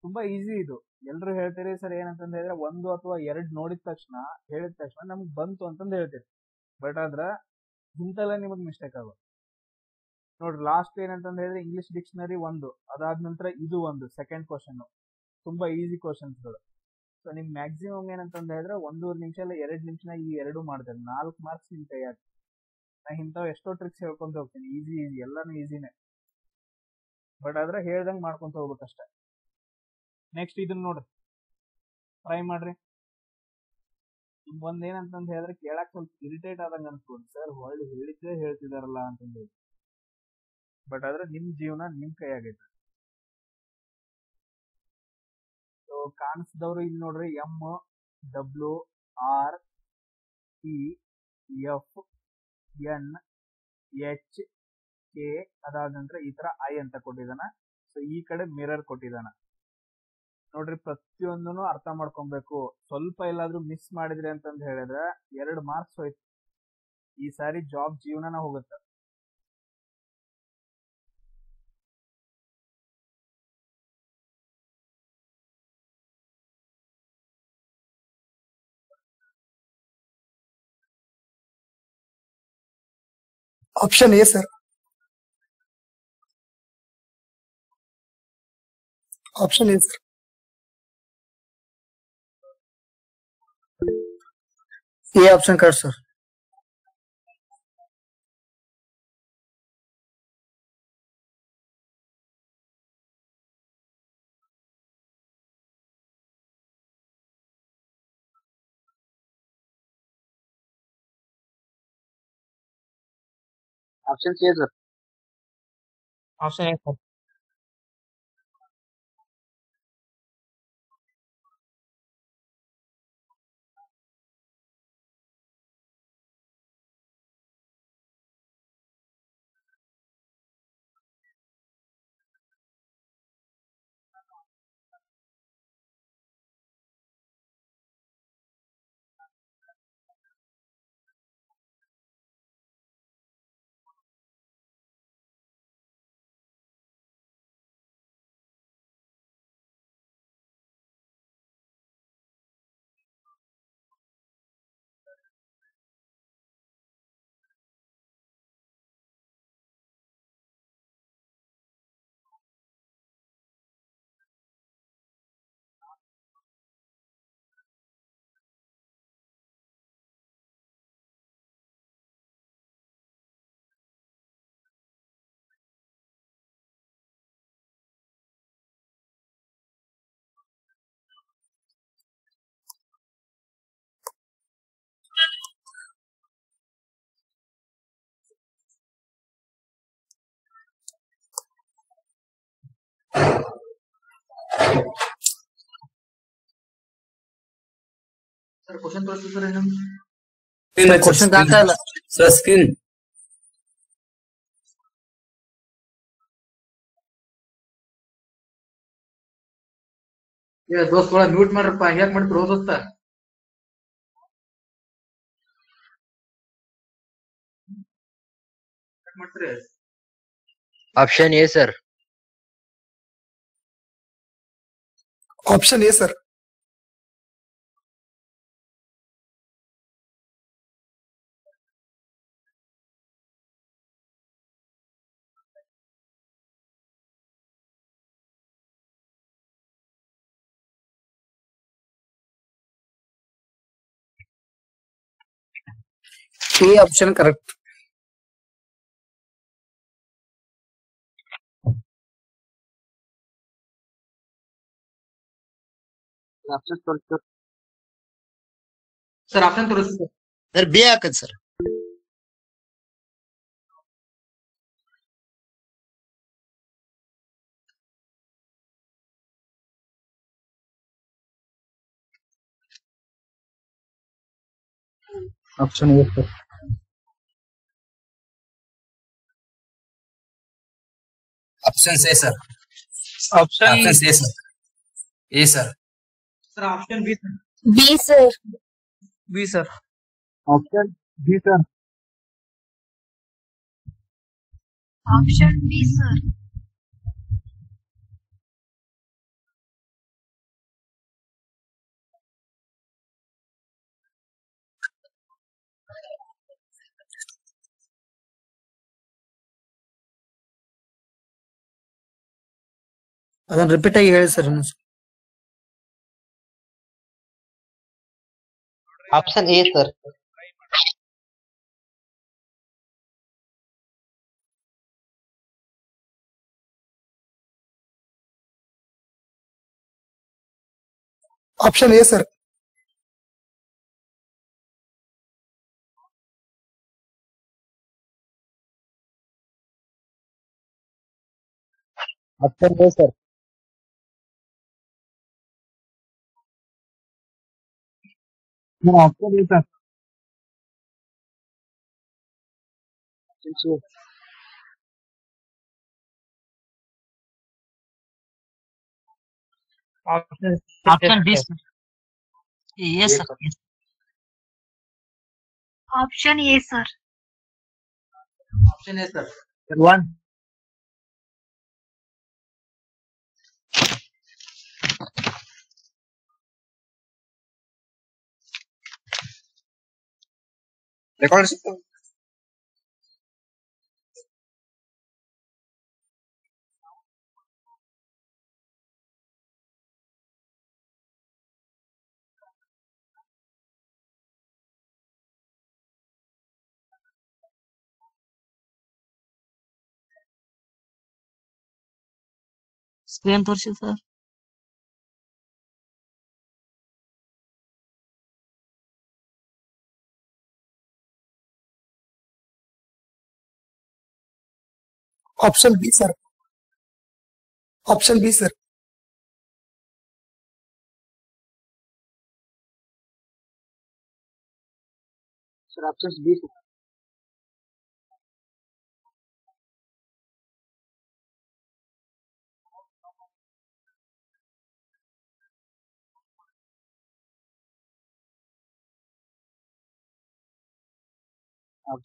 ತುಂಬಾ ಈಸಿ ಇದು. ಎಲ್ರು ಹೇಳ್ತೀರಿ ಸರ್ ಏನಂತಂದ ಹೇಳಿದ್ರೆ 1 ಅಥವಾ 2 ನೋಡಿದ ತಕ್ಷಣ ಹೇಳಿದ ತಕ್ಷಣ ನಮ್ಗ್ ಬಂತು ಅಂತಂದ್ ಹೇಳ್ತೀರಿ, ಬಟ್ ಆದ್ರ ಇಂತೆಲ್ಲ ನಿಮಗ್ ಮಿಸ್ಟೇಕ್ ಆಗೋದು ನೋಡ್ರಿ. ಲಾಸ್ಟ್ ಏನಂತಂದ ಹೇಳಿದ್ರೆ ಇಂಗ್ಲಿಷ್ ಡಿಕ್ಷನರಿ 1, ಅದಾದ ನಂತರ ಇದು 1 ಸೆಕೆಂಡ್ ಕ್ವಶನ್, ತುಂಬಾ ಈಸಿ ಕ್ವಶನ್ಸ್ ಗಳು. ಸೊ ನಿಮ್ ಮ್ಯಾಕ್ಸಿಮಮ್ ಏನಂತಂದ ಹೇಳಿದ್ರೆ 1.5 ನಿಮಿಷ ಇಲ್ಲ 2 ನಿಮಿಷ ಈ 2 ಮಾಡ್ತಾರೆ, 4 ಮಾರ್ಕ್ಸ್ ನಿಮ್ ಕೈ ಹಾಕಿ. ನಾ ಇಂಥವ್ ಎಷ್ಟೋ ಟ್ರಿಕ್ಸ್ ಹೇಳ್ಕೊಂತ ಹೋಗ್ತೀನಿ, ಈಸಿ ಎಲ್ಲಾನು ಈಸಿನೇ, ಬಟ್ ಆದ್ರೆ ಹೇಳ್ದಂಗ್ ಮಾಡ್ಕೊಂತ ಹೋಗ್ಬೇಕಷ್ಟೇ. ನೆಕ್ಸ್ಟ್ ಇದನ್ನ ನೋಡ್ರಿ, ಟ್ರೈ ಮಾಡ್ರಿ. ಒಂದ್ ಏನಂತಂದ್ ಹೇಳಿದ್ರೆ ಕೇಳಕ್ ಸ್ವಲ್ಪ ಇರಿಟೇಟ್ ಆದಂಗ ಅನ್ಸ್ಬೋದು, ಸರ್ ಹೊಳ್ಳಿ ಹೇಳಿದ್ದೇ ಹೇಳ್ತಿದಾರಲ್ಲ ಅಂತಂದ್, ಬಟ್ ಆದ್ರೆ ನಿಮ್ ಜೀವನ ನಿಮ್ ಕೈ ಆಗೈತೆ. ಸೊ ಕಾಣಿಸಿದವ್ರು ಇಲ್ಲಿ ನೋಡ್ರಿ, MWRTFNHK ಅದಾದ ನಂತರ ಈ ತರ ಐ ಅಂತ ಕೊಟ್ಟಿದಾನ. ಸೊ ಈ ಕಡೆ ಮಿರರ್ ಕೊಟ್ಟಿದಾನ ನೋಡ್ರಿ. ಪ್ರತಿಯೊಂದನು ಅರ್ಥ ಮಾಡ್ಕೊಬೇಕು. ಸ್ವಲ್ಪ ಎಲ್ಲಾದ್ರೂ ಮಿಸ್ ಮಾಡಿದ್ರಿ ಅಂತಂದ್ ಹೇಳಿದ್ರೆ 2 ಮಾರ್ಕ್ಸ್ ಹೋಯ್ತು. ಈ ಸಾರಿ ಜಾಬ್ ಜೀವನನ ಹೋಗುತ್ತೆ.
Option A sir. Option A sir.
A option correct sir.
Option C sir.
Option A sir.
Sir question ತೋರಿಸ್ತೀವಿ ಸರ್ ಏನು
ಕ್ವಶನ್ ಕಾಣ್ತಾ ಇಲ್ಲ
ಸರ್ ಸ್ಕ್ರೀನ್.
ದೋಸ್ತ್ ಒಳಗೆ ಮ್ಯೂಟ್ ಮಾಡ್ರಪ್ಪ ಹಂಗ್ಯಾಕ್ ಮಾಡ್ತಿರೋ ದೋಸ್ತ ಯಾಕ್ ಮಾಡ್ತೀರಿ
option A sir.
Option A, sir.
A option correct.
Option ತೋರಿಸಿ
ಸರ್ ಆಪ್ಷನ್ ತೋರಿಸಿ ಸರ್
ಸರ್ ಬಿ ಹಾಕದ್ sir.
Option A sir.
Option A sir.
Option
Option A sir. A sir.
Sir option B sir
B, sir.
B sir.
Option B sir.
Option B, sir.
ಅದನ್ನ repeat ಆಗಿ ಹೇಳಿ sir.
Option A sir.
Option A, sir.
Option A sir.
Option A sir.
Option C.
Option B sir.
Yes sir.
Option A, sir.
Option A sir
one.
Record
screen ತೋರಿಸಿ sir.
Option B, sir. Option B, sir.
Sir, option B, sir.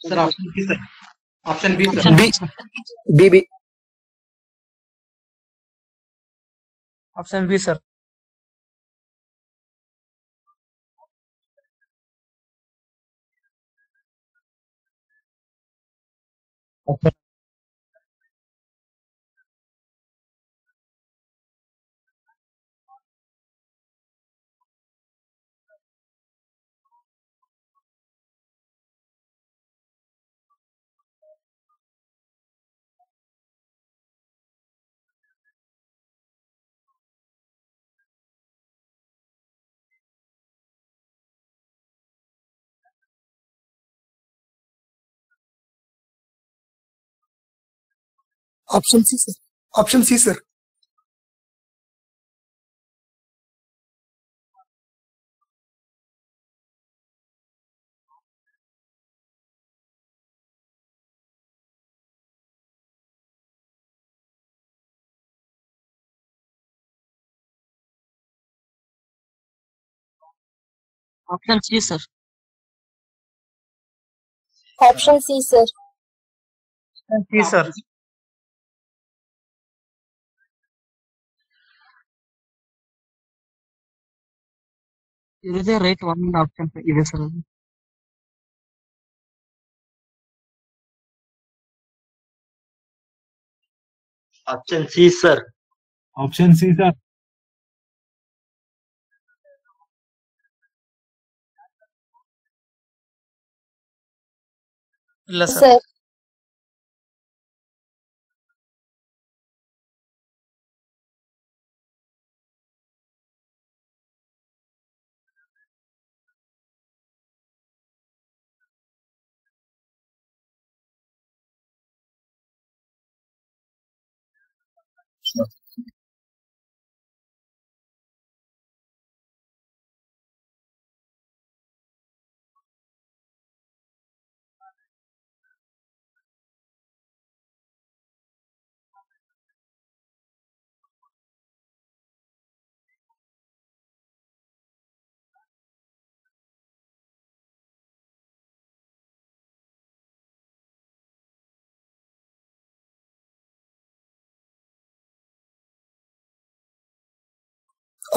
Sir, option B, sir. Option B, sir.
Option B.
B, B.
Option B, sir.
Option C, sir. Option C, sir.
Option C, sir.
Option C, sir.
C, sir.
ಇದೇ right ಒಂದು option ಇದೆ sir.
Option C, sir.
Option C, sir.
ಇಲ್ಲ sir.
Sir.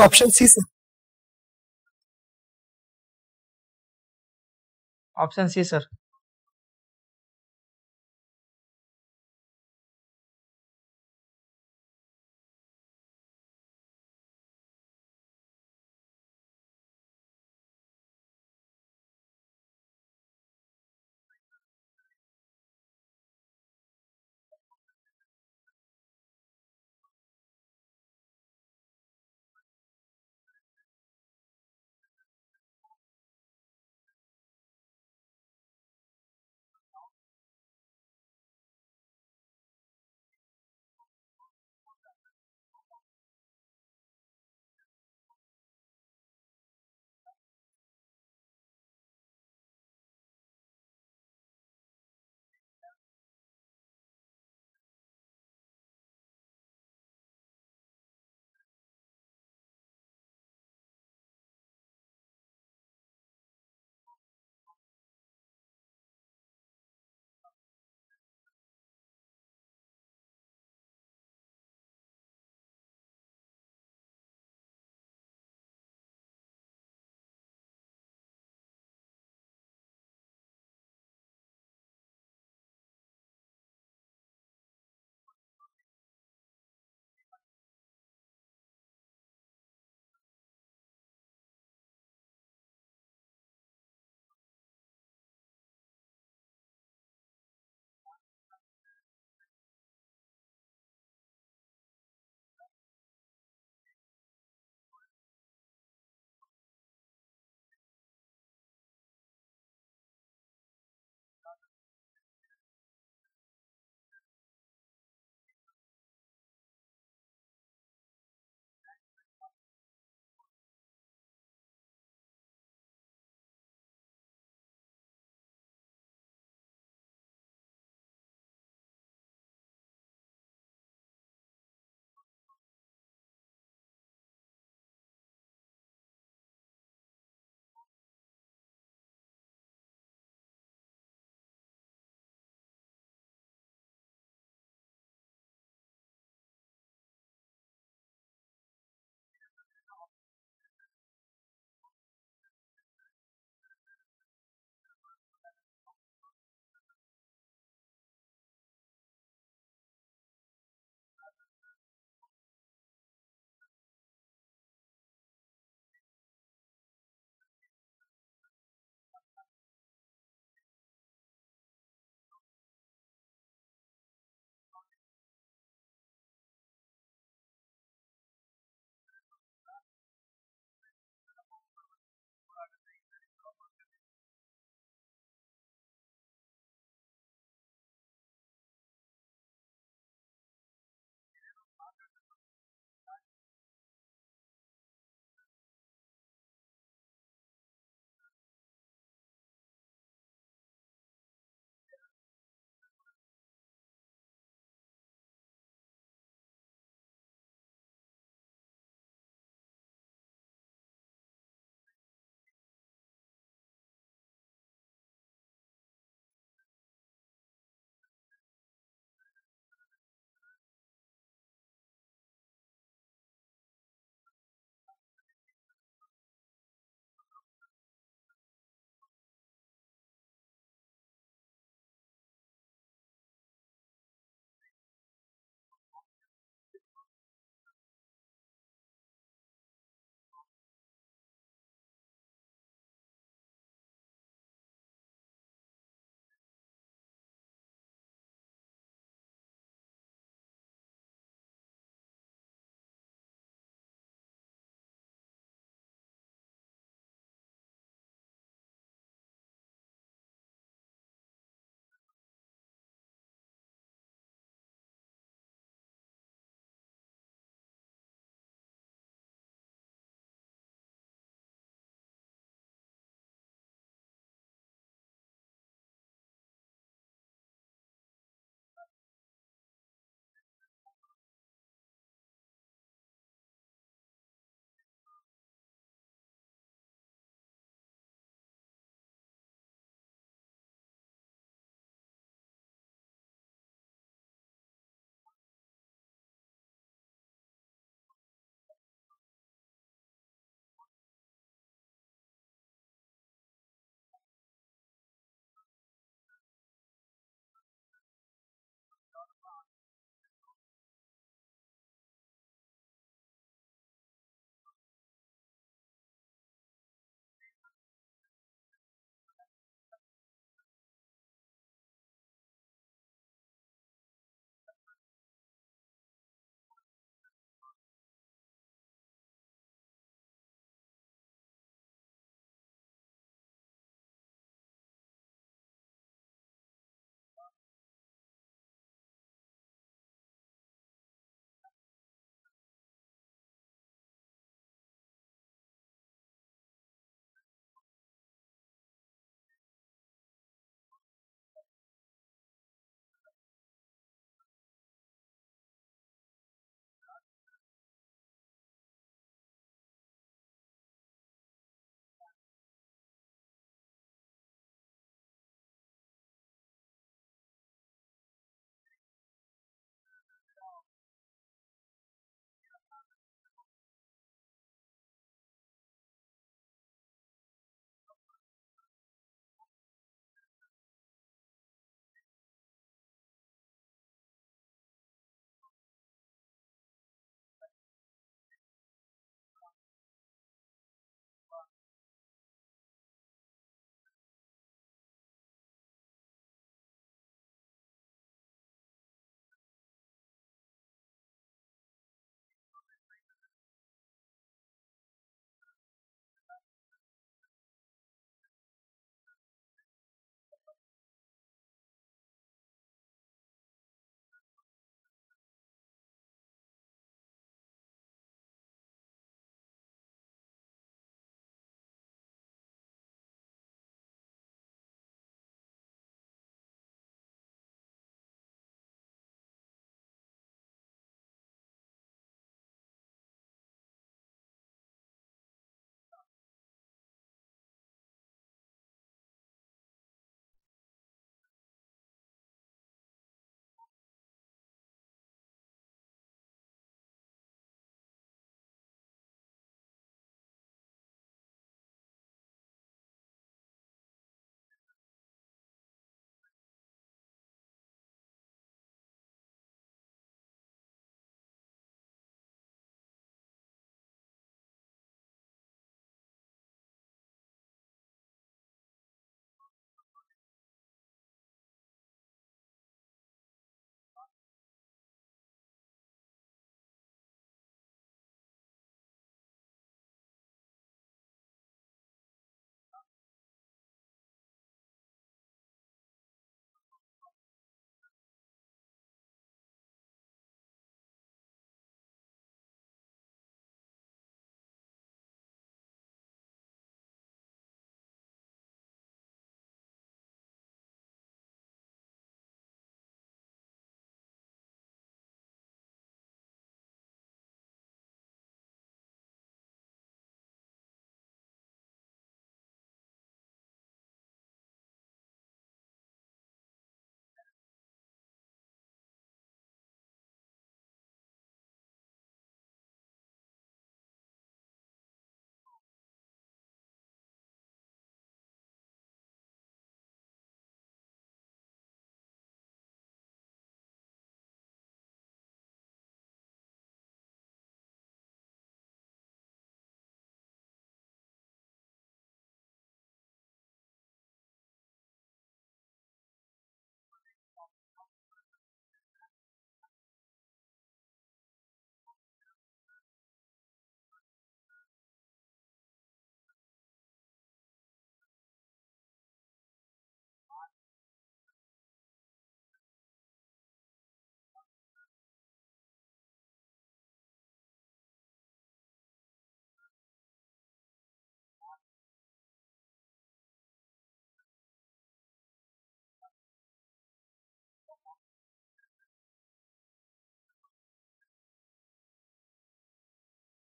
Option C, sir.
Option C, sir.